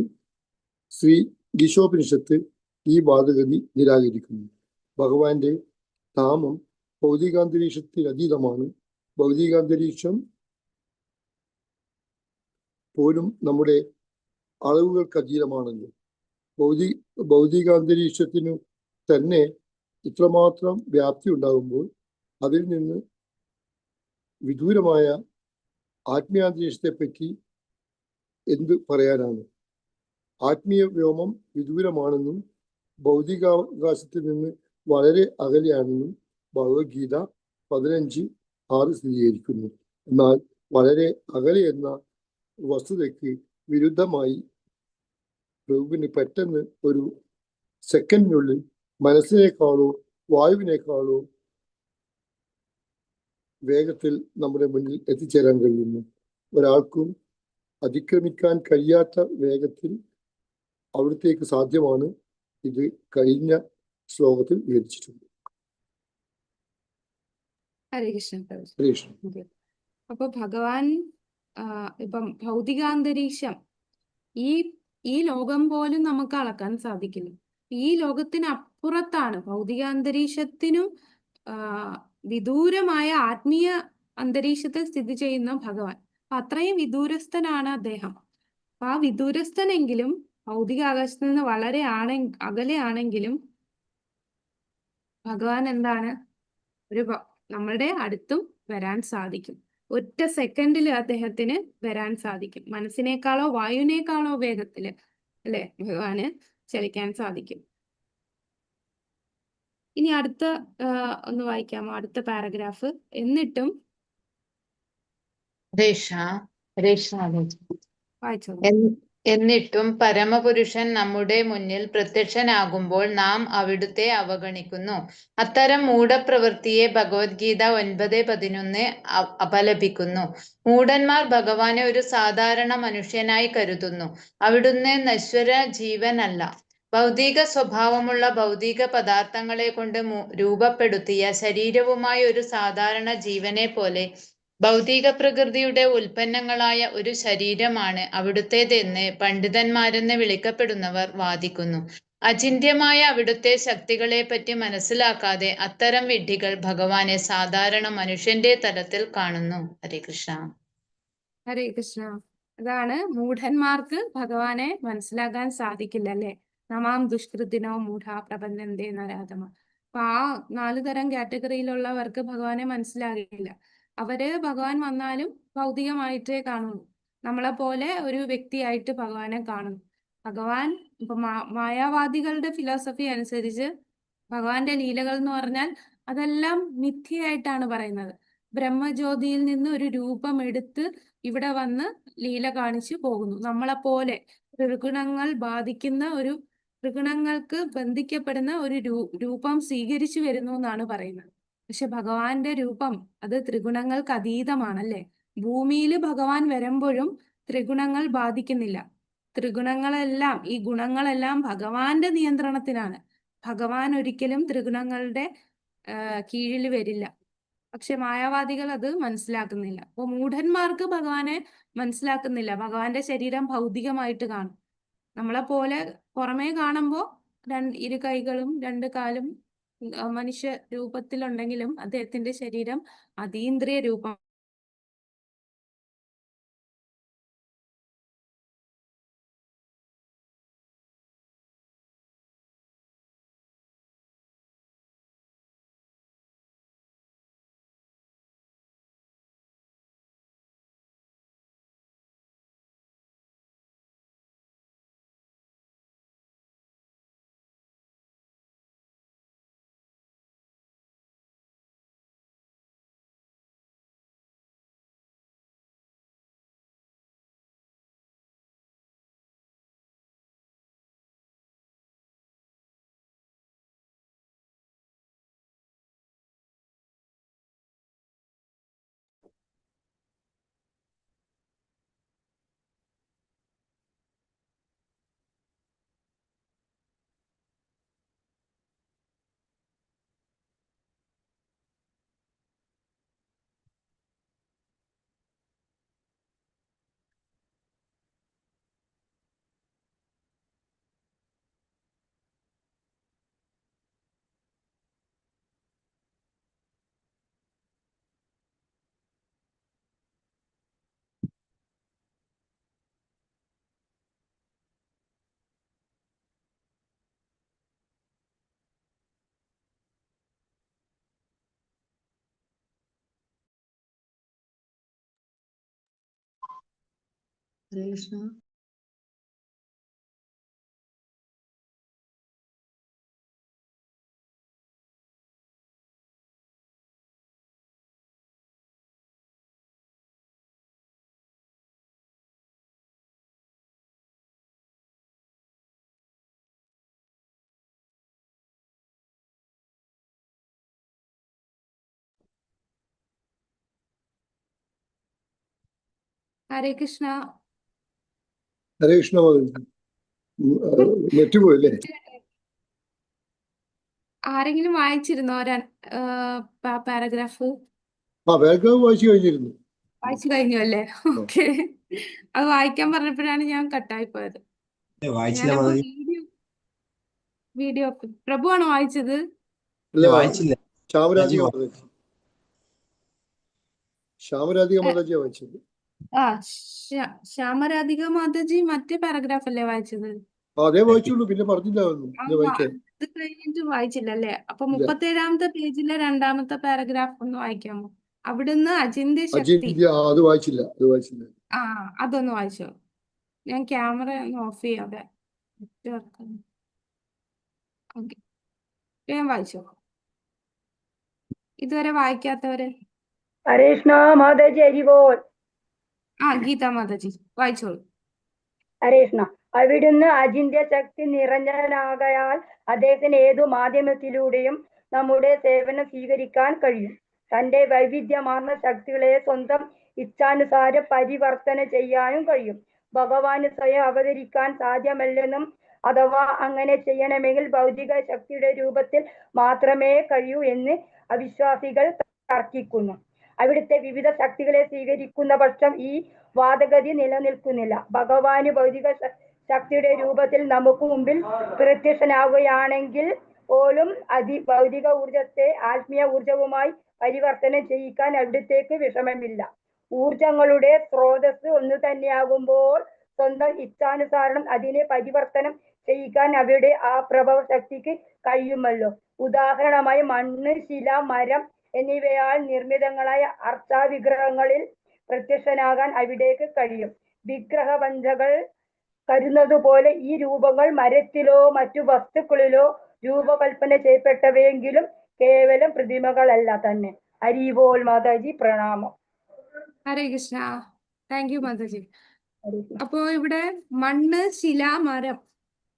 ശ്രീ ഗീശോപനിഷത്ത് ഈ വാദഗതി നിരാകരിക്കുന്നു. ഭഗവാന്റെ ധാമം ഭൗതികാന്തരീക്ഷത്തിൽ അതീതമാണ്. ഭൗതികാന്തരീക്ഷം പോലും നമ്മുടെ അളവുകൾക്ക് അതീതമാണല്ലോ. ഭൗതികാന്തരീക്ഷത്തിനു തന്നെ ഇത്രമാത്രം വ്യാപ്തി ഉണ്ടാകുമ്പോൾ അതിൽ നിന്ന് വിദൂരമായ ആത്മീയാന്തരീക്ഷത്തെ പറ്റി എന്ത് പറയാനാണ്? ആത്മീയ വ്യോമം വിദൂരമാണെന്നും ഭൗതികാവകാശത്തിൽ നിന്ന് വളരെ അകലെയാണെന്നും ഭഗവത്ഗീത 15:6 സ്ഥിരീകരിക്കുന്നു. എന്നാൽ വളരെ അകലെ എന്ന വസ്തുതയ്ക്ക് വിരുദ്ധമായി പ്രഭുവിന് പെട്ടെന്ന് ഒരു സെക്കൻഡിനുള്ളിൽ മനസ്സിനേക്കാളോ വായുവിനേക്കാളോ വേഗത്തിൽ നമ്മുടെ മുന്നിൽ എത്തിച്ചേരാൻ കഴിയുന്നു. ഒരാൾക്കും അതിക്രമിക്കാൻ കഴിയാത്ത വേഗത്തിൽ അവിടത്തേക്ക് സാധ്യമാണ്. ഇത് കഴിഞ്ഞ ശ്ലോകത്തിൽ വിവരിച്ചിട്ടുണ്ട്. ഹരേ കൃഷ്ണ പ്രഭു. കൃഷ്ണ അപ്പൊ ഭഗവാൻ ഇപ്പം ഭൗതികാന്തരീക്ഷം ഈ ലോകം പോലും നമുക്ക് അളക്കാൻ സാധിക്കില്ല. ഈ ലോകത്തിനപ്പുറത്താണ്, ഭൗതികാന്തരീക്ഷത്തിനും വിദൂരമായ ആത്മീയ അന്തരീക്ഷത്തിൽ സ്ഥിതി ചെയ്യുന്ന ഭഗവാൻ. അപ്പൊ അത്രയും വിദൂരസ്ഥനാണ് അദ്ദേഹം. അപ്പൊ ആ വിദൂരസ്ഥനെങ്കിലും ഭൗതികാകാശത്ത് നിന്ന് വളരെ അകലെയാണെങ്കിലും ഭഗവാൻ എന്താണ്? നമ്മളുടെ അടുത്തും വരാൻ സാധിക്കും. ഒറ്റ സെക്കൻഡിൽ അദ്ദേഹത്തിന് വരാൻ സാധിക്കും. മനസ്സിനേക്കാളോ വായുവിനേക്കാളോ വേഗത്തില്. അല്ലെ? ഭഗവാന് ചലിക്കാൻ സാധിക്കും. ഇനി അടുത്ത ഒന്ന് വായിക്കാമോ? അടുത്ത പാരഗ്രാഫ്. എന്നിട്ടും വായിച്ചോളൂ. എന്നിട്ടും പരമപുരുഷൻ നമ്മുടെ മുന്നിൽ പ്രത്യക്ഷനാകുമ്പോൾ നാം അവിടുത്തെ അവഗണിക്കുന്നു. അത്തരം മൂഢപ്രവൃത്തിയെ ഭഗവത്ഗീത 9:11 അപലപിക്കുന്നു. മൂഢന്മാർ ഭഗവാനെ ഒരു സാധാരണ മനുഷ്യനായി കരുതുന്നു. അവിടുന്ന് നശ്വര ജീവനല്ല. ഭൗതിക സ്വഭാവമുള്ള ഭൗതിക പദാർത്ഥങ്ങളെ കൊണ്ട് രൂപപ്പെടുത്തിയ ശരീരവുമായ ഒരു സാധാരണ ജീവനെ പോലെ ഭൗതിക പ്രകൃതിയുടെ ഉൽപ്പന്നങ്ങളായ ഒരു ശരീരമാണ് അവിടുത്തേതെന്ന് പണ്ഡിതന്മാരെന്ന് വിളിക്കപ്പെടുന്നവർ വാദിക്കുന്നു. അചിന്ത്യമായ അവിടുത്തെ ശക്തികളെപ്പറ്റി മനസ്സിലാക്കാതെ അത്തരം വിഡ്ഢികൾ ഭഗവാനെ സാധാരണ മനുഷ്യന്റെ തലത്തിൽ കാണുന്നു. ഹരേ കൃഷ്ണ. ഹരേ കൃഷ്ണ. അതാണ് മൂഢന്മാർക്ക് ഭഗവാനെ മനസ്സിലാക്കാൻ സാധിക്കില്ല, അല്ലെ? നമാം ദുഷ്കൃതിനോ മൂഢ പ്രപന്നന്തേ നരാധമ. അപ്പൊ ആ 4 തരം കാറ്റഗറിയിലുള്ളവർക്ക് ഭഗവാനെ മനസ്സിലാകില്ല. അവര് ഭഗവാൻ വന്നാലും ഭൗതികമായിട്ടേ കാണുന്നു. നമ്മളെ പോലെ ഒരു വ്യക്തിയായിട്ട് ഭഗവാനെ കാണുന്നു. ഭഗവാൻ ഇപ്പൊ മായാവാദികളുടെ ഫിലോസഫി അനുസരിച്ച് ഭഗവാന്റെ ലീലകൾ എന്ന് പറഞ്ഞാൽ അതെല്ലാം മിഥ്യയായിട്ടാണ് പറയുന്നത്. ബ്രഹ്മജ്യോതിയിൽ നിന്ന് ഒരു രൂപം എടുത്ത് ഇവിടെ വന്ന് ലീല കാണിച്ചു പോകുന്നു. നമ്മളെ പോലെ ത്രിഗുണങ്ങൾ ബാധിക്കുന്ന ഒരു ത്രിഗുണങ്ങൾക്ക് ബന്ധിക്കപ്പെടുന്ന ഒരു രൂപം സ്വീകരിച്ചു വരുന്നു എന്നാണ് പറയുന്നത്. പക്ഷെ ഭഗവാന്റെ രൂപം അത് ത്രിഗുണങ്ങൾക്ക് അതീതമാണല്ലേ? ഭൂമിയിൽ ഭഗവാൻ വരുമ്പോഴും ത്രിഗുണങ്ങൾ ബാധിക്കുന്നില്ല. ത്രിഗുണങ്ങളെല്ലാം, ഈ ഗുണങ്ങളെല്ലാം ഭഗവാന്റെ നിയന്ത്രണത്തിലാണ്. ഭഗവാൻ ഒരിക്കലും ത്രിഗുണങ്ങളുടെ കീഴിൽ വരില്ല. പക്ഷെ മായാവാദികൾ അത് മനസ്സിലാക്കുന്നില്ല. അപ്പൊ മൂഢന്മാർക്ക് ഭഗവാനെ മനസ്സിലാക്കുന്നില്ല. ഭഗവാന്റെ ശരീരം ഭൗതികമായിട്ട് കാണും. നമ്മളെ പോലെ പുറമേ കാണുമ്പോ 2 കൈകളും 2 കാലും മനുഷ്യ രൂപത്തിലുണ്ടെങ്കിലും അദ്ദേഹത്തിന്റെ ശരീരം അതീന്ദ്രിയ രൂപം. ഹരേ കൃഷ്ണ. ഹരേ കൃഷ്ണ. ഹരേ കൃഷ്ണ. നെറ്റുപോയല്ലേ? ആരെങ്കിലും വായിച്ചിരുന്നോ പാരഗ്രാഫ്? പാരഗ്രാഫ് വായിച്ചു കഴിഞ്ഞിരുന്നു. വായിച്ചു കഴിഞ്ഞു അല്ലേ? ഓക്കെ. അത് വായിക്കാൻ പറഞ്ഞപ്പോഴാണ് ഞാൻ കട്ടായി പോയത്. വീഡിയോ പ്രഭു ആണോ വായിച്ചത്? ശ്യാമരാധിക മാതാജിയാ വായിച്ചത്. ശ്യാമരാധിക മാതാജി മറ്റേ പാരഗ്രാഫ് അല്ലേ വായിച്ചത്? അതേ വായിച്ചുള്ളൂ, പിന്നെ പറഞ്ഞില്ല വായിക്കാൻ. ഇത് കഴിഞ്ഞിട്ട് വായിച്ചില്ല അല്ലേ? അപ്പൊ 37ാമത്തെ പേജിലെ 2ാമത്തെ പാരഗ്രാഫ് ഒന്ന് വായിക്കാമോ? അവിടുന്ന് അചിന്ത്യ ശക്തി. അത് വായിച്ചില്ല. അതൊന്ന് വായിച്ചോ. ഞാൻ ക്യാമറ ഒന്ന് ഓഫ് ചെയ്യാതെ. ഓക്കെ, ഞാൻ വായിച്ചോ. ഇതുവരെ വായിക്കാത്തവര്? ഹരേ കൃഷ്ണ മാതാജി അരിവോൾ. ഗീതാ മാതാജി വായിച്ചോളൂ. ഹരേ കൃഷ്ണ. അവിടുന്ന് അചിന്ത്യ ശക്തി നിറഞ്ഞനാകയാൽ അദ്ദേഹത്തിന് ഏതു മാധ്യമത്തിലൂടെയും നമ്മുടെ സേവനം സ്വീകരിക്കാൻ കഴിയും. തന്റെ വൈവിധ്യമാർന്ന ശക്തികളെ സ്വന്തം ഇച്ഛാനുസാരം പരിവർത്തനം ചെയ്യാനും കഴിയും. ഭഗവാന് സ്വയം അവതരിക്കാൻ സാധ്യമല്ലെന്നും അഥവാ അങ്ങനെ ചെയ്യണമെങ്കിൽ ഭൗതിക ശക്തിയുടെ രൂപത്തിൽ മാത്രമേ കഴിയൂ എന്ന് അവിശ്വാസികൾ തർക്കിക്കുന്നു. അവിടുത്തെ വിവിധ ശക്തികളെ സ്വീകരിക്കുന്ന പക്ഷം ഈ വാദഗതി നിലനിൽക്കുന്നില്ല. ഭഗവാന് ഭൗതിക ശക്തിയുടെ രൂപത്തിൽ നമുക്ക് മുമ്പിൽ പ്രത്യക്ഷനാവുകയാണെങ്കിൽ പോലും ഭൗതിക ഊർജത്തെ ആത്മീയ ഊർജവുമായി പരിവർത്തനം ചെയ്യിക്കാൻ അവിടുത്തേക്ക് വിഷമമില്ല. ഊർജങ്ങളുടെ സ്രോതസ് ഒന്നു തന്നെയാകുമ്പോൾ സ്വന്തം ഇച്ഛാനുസാരണം അതിനെ പരിവർത്തനം ചെയ്യിക്കാൻ അവയുടെ ആ പ്രഭവ ശക്തിക്ക് കഴിയുമല്ലോ. ഉദാഹരണമായി മണ്ണ്, ശില, മരം എന്നിവയാൽ നിർമ്മിതങ്ങളായ അർച്ചാവിഗ്രഹങ്ങളിൽ പ്രത്യക്ഷനാകാൻ അവിടേക്ക് കഴിയും. വിഗ്രഹപഞ്ചകൾ കരുതുന്നതുപോലെ ഈ രൂപങ്ങൾ മരത്തിലോ മറ്റു വസ്തുക്കളിലോ രൂപകൽപ്പന ചെയ്യപ്പെട്ടവയെങ്കിലും കേവലം പ്രതിമകളല്ല തന്നെ. ഹരിബോൾ മാതാജി, പ്രണാമം. ഹരേ കൃഷ്ണ. Thank you Mataji. അപ്പോ ഇവിടെ മണ്ണ്, ശില, മരം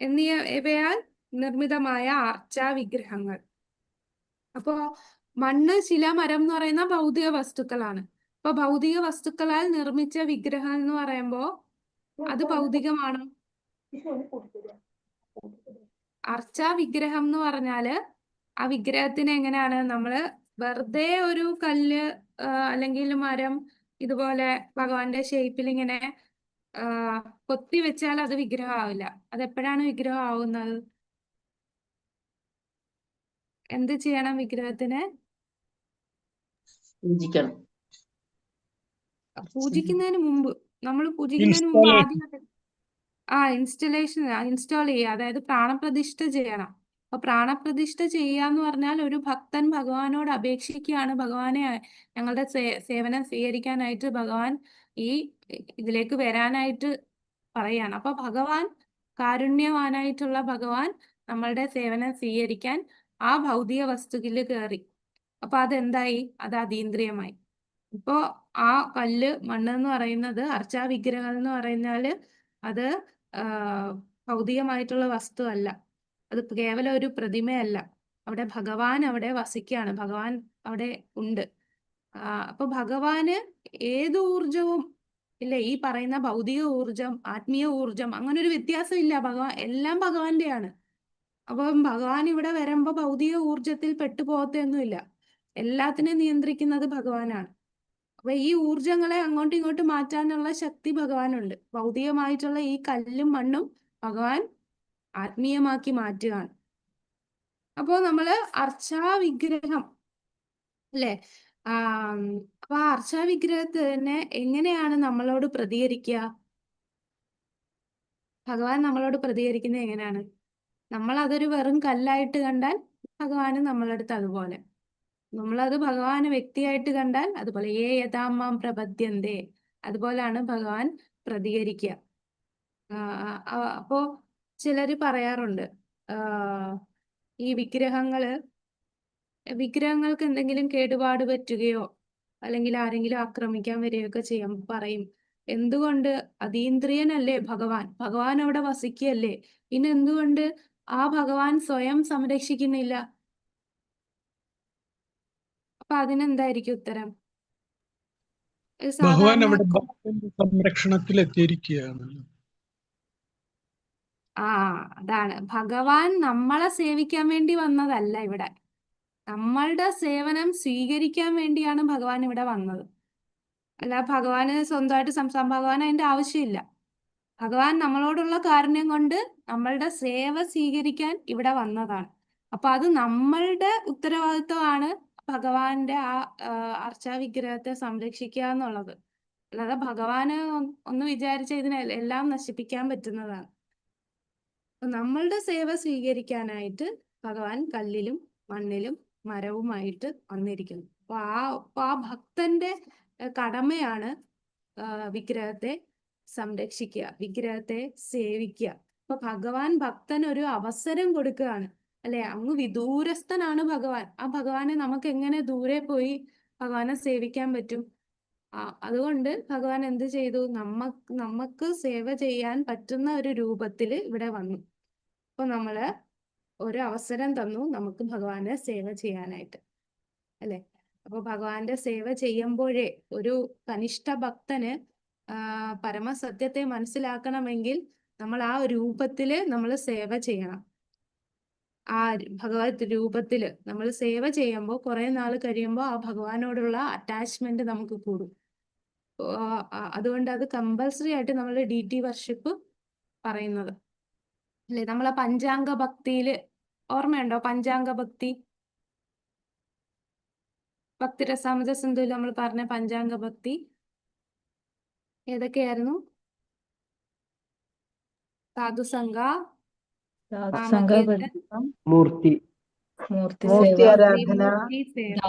എന്നിവയാൽ നിർമ്മിതമായ ആർച്ചാ വിഗ്രഹങ്ങൾ. അപ്പോ മണ്ണ്, ശില, മരം എന്ന് പറയുന്ന ഭൗതിക വസ്തുക്കളാണ്. അപ്പൊ ഭൗതിക വസ്തുക്കളാൽ നിർമ്മിച്ച വിഗ്രഹം എന്ന് പറയുമ്പോ അത് ഭൗതികമാണോ? അർച്ചാ വിഗ്രഹം എന്ന് പറഞ്ഞാല് ആ വിഗ്രഹത്തിന് എങ്ങനെയാണ് നമ്മള് വെറുതെ ഒരു കല്ല് അല്ലെങ്കിൽ മരം ഇതുപോലെ ഭഗവാന്റെ ഷേപ്പിൽ ഇങ്ങനെ കൊത്തി വെച്ചാൽ അത് വിഗ്രഹം ആവില്ല. അതെപ്പോഴാണ് വിഗ്രഹം ആവുന്നത്? എന്ത് ചെയ്യണം വിഗ്രഹത്തിന്? പൂജിക്കണം. പൂജിക്കുന്നതിന് മുമ്പ്, നമ്മൾ പൂജിക്കുന്നതിന് മുമ്പ് ആദ്യം ഇൻസ്റ്റാൾ ചെയ്യുക, അതായത് പ്രാണപ്രതിഷ്ഠ ചെയ്യണം. അപ്പൊ പ്രാണപ്രതിഷ്ഠ ചെയ്യാന്ന് പറഞ്ഞാൽ ഒരു ഭക്തൻ ഭഗവാനോട് അപേക്ഷിക്കുകയാണ്, ഭഗവാനെ ഞങ്ങളുടെ സേവനം സ്വീകരിക്കാനായിട്ട് ഭഗവാൻ ഇതിലേക്ക് വരാനായിട്ട് പറയാണ്. അപ്പൊ ഭഗവാൻ, കാരുണ്യവാനായിട്ടുള്ള ഭഗവാൻ നമ്മളുടെ സേവനം സ്വീകരിക്കാൻ ആ ഭൗതിക വസ്തുവിൽ കയറി. അപ്പൊ അതെന്തായി? അത് അതീന്ദ്രിയമായി. ഇപ്പോ ആ കല്ല്, മണ്ണ് എന്ന് പറയുന്നത്, അർച്ചാ വിഗ്രഹം എന്ന് പറയുന്നാല് അത് ഭൗതികമായിട്ടുള്ള വസ്തു അല്ല. അത് കേവലം ഒരു പ്രതിമയല്ല. അവിടെ ഭഗവാൻ അവിടെ വസിക്കുകയാണ്, ഭഗവാൻ അവിടെ ഉണ്ട്. അപ്പൊ ഭഗവാന് ഏത് ഊർജവും ഇല്ല, ഈ പറയുന്ന ഭൗതിക ഊർജം, ആത്മീയ ഊർജം, അങ്ങനെ ഒരു വ്യത്യാസം ഇല്ല. ഭഗവാൻ എല്ലാം ഭഗവാന്റെയാണ്. അപ്പം ഭഗവാൻ ഇവിടെ വരുമ്പോ ഭൗതിക ഊർജത്തിൽ പെട്ടുപോകത്തൊന്നുമില്ല. എല്ലാത്തിനെയും നിയന്ത്രിക്കുന്നത് ഭഗവാനാണ്. അപ്പൊ ഈ ഊർജങ്ങളെ അങ്ങോട്ടും ഇങ്ങോട്ടും മാറ്റാനുള്ള ശക്തി ഭഗവാനുണ്ട്. ഭൗതികമായിട്ടുള്ള ഈ കല്ലും മണ്ണും ഭഗവാൻ ആത്മീയമാക്കി മാറ്റുകയാണ്. അപ്പോ നമ്മള് അർച്ചാ വിഗ്രഹം അല്ലെ? അപ്പൊ ആ അർച്ചാ വിഗ്രഹത്തിന് എങ്ങനെയാണ് നമ്മളോട് പ്രതികരിക്കുക? ഭഗവാൻ നമ്മളോട് പ്രതികരിക്കുന്നത് എങ്ങനെയാണ്? നമ്മൾ അതൊരു വെറും കല്ലായിട്ട് കണ്ടാൽ ഭഗവാന് നമ്മളടുത്ത് അതുപോലെ, നമ്മളത് ഭഗവാന് വ്യക്തിയായിട്ട് കണ്ടാൽ അതുപോലെ യഥാമാം പ്രപദ്യന്തേ, അതുപോലാണ് ഭഗവാൻ പ്രതികരിക്കുക. അപ്പോ ചിലര് പറയാറുണ്ട്, ഈ വിഗ്രഹങ്ങൾക്ക് എന്തെങ്കിലും കേടുപാട് പറ്റുകയോ അല്ലെങ്കിൽ ആരെങ്കിലും ആക്രമിക്കാൻ വരികയൊക്കെ ചെയ്യുമ്പോൾ പറയും, എന്തുകൊണ്ട്? അതീന്ദ്രിയനല്ലേ ഭഗവാൻ, ഭഗവാൻ അവിടെ വസിക്കുകയല്ലേ, പിന്നെ എന്തുകൊണ്ട് ആ ഭഗവാൻ സ്വയം സംരക്ഷിക്കുന്നില്ല? അപ്പൊ അതിനെന്തായിരിക്കും ഉത്തരം? ഭഗവാൻ അവിടെ സംരക്ഷണത്തിൽ എത്തിയിരിക്കുകയാണ്. അതാണ്, ഭഗവാൻ നമ്മളെ സേവിക്കാൻ വേണ്ടി വന്നതല്ല ഇവിടെ. നമ്മളുടെ സേവനം സ്വീകരിക്കാൻ വേണ്ടിയാണ് ഭഗവാൻ ഇവിടെ വന്നത്. അല്ല ഭഗവാന് സ്വന്തമായിട്ട് ഭഗവാൻ അതിന്റെ ആവശ്യമില്ല. ഭഗവാൻ നമ്മളോടുള്ള കാരുണ്യം കൊണ്ട് നമ്മളുടെ സേവ സ്വീകരിക്കാൻ ഇവിടെ വന്നതാണ്. അപ്പൊ അത് നമ്മളുടെ ഉത്തരവാദിത്വമാണ് ഭഗവാന്റെ ആ അർച്ചാ വിഗ്രഹത്തെ സംരക്ഷിക്കുക എന്നുള്ളത്. അല്ലാതെ ഭഗവാന് ഒന്ന് വിചാരിച്ച ഇതിനെല്ലാം നശിപ്പിക്കാൻ പറ്റുന്നതാണ്. നമ്മളുടെ സേവ സ്വീകരിക്കാനായിട്ട് ഭഗവാൻ കല്ലിലും മണ്ണിലും മരവുമായിട്ട് വന്നിരിക്കുന്നു. അപ്പൊ ആ ഭക്തന്റെ കടമയാണ് വിഗ്രഹത്തെ സംരക്ഷിക്കുക, വിഗ്രഹത്തെ സേവിക്കുക. അപ്പൊ ഭഗവാൻ ഭക്തന് ഒരു അവസരം കൊടുക്കുകയാണ്, അല്ലെ? അങ്ങ് വിദൂരസ്ഥനാണ് ഭഗവാൻ. ആ ഭഗവാനെ നമുക്ക് എങ്ങനെ ദൂരെ പോയി ഭഗവാനെ സേവിക്കാൻ പറ്റും? അതുകൊണ്ട് ഭഗവാൻ എന്ത് ചെയ്തു? നമുക്ക് സേവ ചെയ്യാൻ പറ്റുന്ന ഒരു രൂപത്തിൽ ഇവിടെ വന്നു. അപ്പൊ നമ്മള് ഒരു അവസരം തന്നു നമുക്ക് ഭഗവാനെ സേവ ചെയ്യാനായിട്ട്, അല്ലെ? അപ്പൊ ഭഗവാന്റെ സേവ ചെയ്യുമ്പോഴേ ഒരു കനിഷ്ഠ ഭക്തന് പരമസത്യത്തെ മനസ്സിലാക്കണമെങ്കിൽ നമ്മൾ ആ രൂപത്തില് നമ്മൾ സേവ ചെയ്യണം. ആ ഭഗവത് രൂപത്തില് നമ്മൾ സേവ ചെയ്യുമ്പോൾ കുറെ നാൾ കഴിയുമ്പോൾ ആ ഭഗവാനോടുള്ള അറ്റാച്ച്മെന്റ് നമുക്ക് കൂടും. അതുകൊണ്ട് അത് കമ്പൽസറി ആയിട്ട് നമ്മൾ DT വർഷിപ്പ് പറയുന്നത്, അല്ലെ? നമ്മളെ പഞ്ചാംഗ ഭക്തിയില് ഓർമ്മയുണ്ടോ? പഞ്ചാംഗ ഭക്തി, ഭക്തിരസാമൃത സിന്ധുവിൽ നമ്മൾ പറഞ്ഞ പഞ്ചാംഗ ഭക്തി ഏതൊക്കെയായിരുന്നു? സാധുസംഗ, നാമകീർത്തൻ, മൂർത്തി മൂർത്തി ആരാധന, ശ്രീമൂർത്തി സേവ.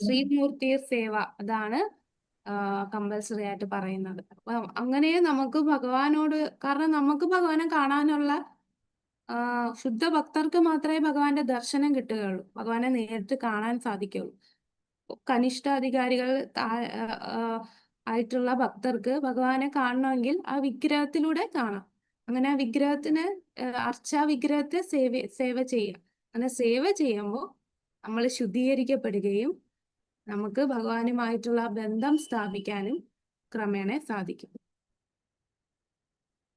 ശ്രീമൂർത്തി സേവ, അതാണ് കമ്പൽസറി ആയിട്ട് പറയുന്നത്. അപ്പൊ അങ്ങനെ നമുക്ക് ഭഗവാനോട്, കാരണം നമുക്ക് ഭഗവാനെ കാണാനുള്ള ശുദ്ധ ഭക്തർക്ക് മാത്രമേ ഭഗവാന്റെ ദർശനം കിട്ടുകയുള്ളൂ, ഭഗവാനെ നേരിട്ട് കാണാൻ സാധിക്കുള്ളൂ. കനിഷ്ഠ അധികാരികൾ ആയിട്ടുള്ള ഭക്തർക്ക് ഭഗവാനെ കാണണമെങ്കിൽ ആ വിഗ്രഹത്തിലൂടെ കാണാം. അങ്ങനെ ആ വിഗ്രഹത്തിന് വിഗ്രഹത്തെ സേവ ചെയ്യാം. അങ്ങനെ സേവ ചെയ്യുമ്പോൾ നമ്മൾ ശുദ്ധീകരിക്കപ്പെടുകയും നമുക്ക് ഭഗവാനുമായിട്ടുള്ള ബന്ധം സ്ഥാപിക്കാനും ക്രമേണ സാധിക്കും.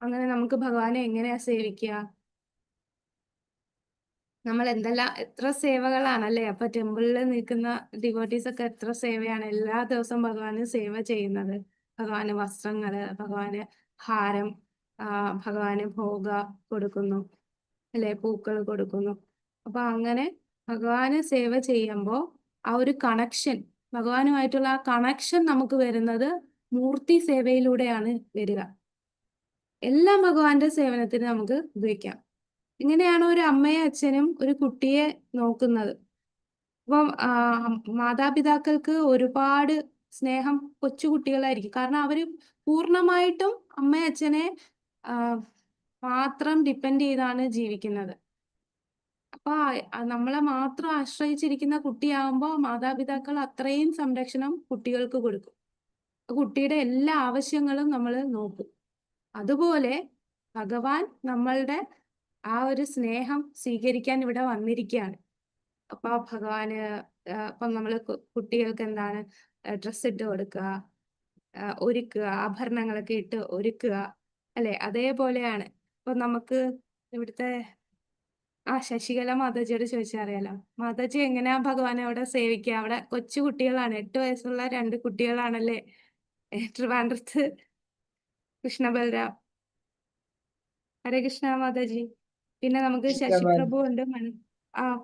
അങ്ങനെ നമുക്ക് ഭഗവാനെ എങ്ങനെയാ സേവിക്കുക? നമ്മൾ എത്ര സേവകളാണല്ലേ? അപ്പൊ ടെമ്പിളിൽ നിൽക്കുന്ന ഡിവോട്ടീസ് ഒക്കെ എത്ര സേവയാണ് എല്ലാ ദിവസവും ഭഗവാന് സേവ ചെയ്യുന്നത്. ഭഗവാന് വസ്ത്രങ്ങള്, ഭഗവാന് ഹാരം, ഭഗവാന് ഭോഗ കൊടുക്കുന്നു, അല്ലെ? പൂക്കൾ കൊടുക്കുന്നു. അപ്പൊ അങ്ങനെ ഭഗവാന് സേവ ചെയ്യുമ്പോൾ ആ ഒരു കണക്ഷൻ, ഭഗവാനുമായിട്ടുള്ള ആ കണക്ഷൻ നമുക്ക് വരുന്നത് മൂർത്തി സേവയിലൂടെയാണ് വരിക. എല്ലാം ഭഗവാന്റെ സേവനത്തിന് നമുക്ക് ഉപയോഗിക്കാം. ഇങ്ങനെയാണ് ഒരു അമ്മയും അച്ഛനും ഒരു കുട്ടിയെ നോക്കുന്നത്. അപ്പം മാതാപിതാക്കൾക്ക് ഒരുപാട് സ്നേഹം കൊച്ചുകുട്ടികളായിരിക്കും, കാരണം അവര് പൂർണ്ണമായിട്ടും അമ്മയും അച്ഛനെ മാത്രം ഡിപ്പെൻഡ് ചെയ്താണ് ജീവിക്കുന്നത്. അപ്പൊ നമ്മളെ മാത്രം ആശ്രയിച്ചിരിക്കുന്ന കുട്ടിയാകുമ്പോൾ മാതാപിതാക്കൾ അത്രയും സംരക്ഷണം കുട്ടികൾക്ക് കൊടുക്കും. കുട്ടിയുടെ എല്ലാ ആവശ്യങ്ങളും നമ്മൾ നോക്കും. അതുപോലെ ഭഗവാൻ നമ്മളുടെ ആ ഒരു സ്നേഹം സ്വീകരിക്കാൻ ഇവിടെ വന്നിരിക്കുകയാണ്. അപ്പൊ ഭഗവാന് ഇപ്പം നമ്മള് കുട്ടികൾക്ക് എന്താണ് ഡ്രസ്സ് ഇട്ട് കൊടുക്കുക, ഒരുക്കുക, ആഭരണങ്ങളൊക്കെ ഇട്ട് ഒരുക്കുക, അല്ലെ? അതേപോലെയാണ് ഇപ്പൊ നമുക്ക് ഇവിടുത്തെ ശശികല മാതാജിയോട് ചോദിച്ചാൽ അറിയാലോ. മാതാജി എങ്ങനെയാ ഭഗവാനെ അവിടെ സേവിക്കുക? അവിടെ കൊച്ചു കുട്ടികളാണ്, 8 വയസ്സുള്ള 2 കുട്ടികളാണല്ലേ ട്രിവാൻഡ്രത്ത്. കൃഷ്ണ ബലരാം. ഹരേ കൃഷ്ണ മാതാജി. പിന്നെ നമുക്ക് ശശിപ്രഭു ഉണ്ട്.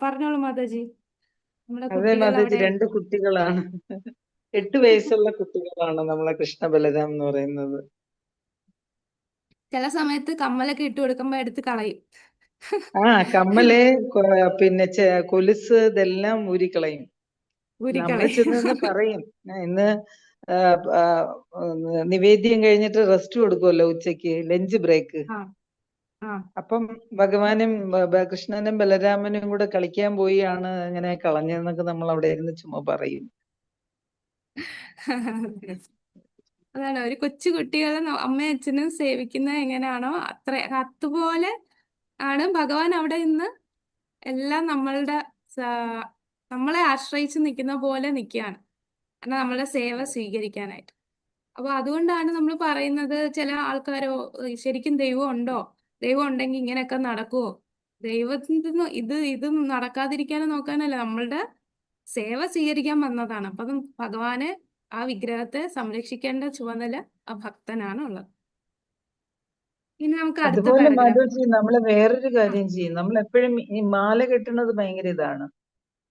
പറഞ്ഞോളൂ മാതാജി. നമ്മുടെ അതെ കുട്ടികൾ മാതാജി, അവിടെ 2 കുട്ടികളാണ്. 8 വയസ്സുള്ള കുട്ടികളാണ് നമ്മളെ കൃഷ്ണ ബലരാം എന്ന് പറയുന്നത്. ചില സമയത്ത് കമ്മലൊക്കെ ഇട്ട് കൊടുക്കുമ്പോ എടുത്ത് കളയും. കമ്മല്, പിന്നെ കൊലുസ്, ഇതെല്ലാം ഊരിക്കളയും. നമ്മൾ ചെന്ന് പറയും, ഇന്ന് നിവേദ്യം കഴിഞ്ഞിട്ട് റെസ്റ്റ് കൊടുക്കുമല്ലോ ഉച്ചയ്ക്ക്, ലഞ്ച് ബ്രേക്ക്. അപ്പം ഭഗവാനും കൃഷ്ണനും ബലരാമനും കൂടെ കളിക്കാൻ പോയാണ് അങ്ങനെ കളഞ്ഞെന്നൊക്കെ നമ്മൾ അവിടെ ഇരുന്ന് ചുമ്മാ പറയും. അതാണ് ഒരു കൊച്ചു കുട്ടികളെ അമ്മയും അച്ഛനും സേവിക്കുന്നത് എങ്ങനെയാണോ അതുപോലെ ആണ് ഭഗവാൻ അവിടെ നിന്ന് എല്ലാം നമ്മളെ ആശ്രയിച്ച് നിൽക്കുന്ന പോലെ നിൽക്കുകയാണ്, കാരണം നമ്മളെ സേവ സ്വീകരിക്കാനായിട്ട്. അപ്പൊ അതുകൊണ്ടാണ് നമ്മൾ പറയുന്നത്, ചില ആൾക്കാരോ ശരിക്കും ദൈവം ഉണ്ടോ, ദൈവം ഉണ്ടെങ്കിൽ ഇങ്ങനെയൊക്കെ നടക്കുവോ? ദൈവത്തിന് ഇത് നടക്കാതിരിക്കാനും നോക്കാനല്ല, നമ്മളുടെ സേവ സ്വീകരിക്കാൻ വന്നതാണ്. അപ്പൊ ഭഗവാന് ആ വിഗ്രഹത്തെ സംരക്ഷിക്കേണ്ട ചുമതല ആ ഭക്തനാണ് ഉള്ളത്. ഇനി നമുക്ക് അടുത്ത അതുപോലെ പാരഗ്രാഫ്. മാധവജി, നമ്മള് വേറൊരു കാര്യം ചെയ്യും. നമ്മൾ എപ്പോഴും ഈ മാല കെട്ടുന്നത് ഭയങ്കര ഇതാണ്.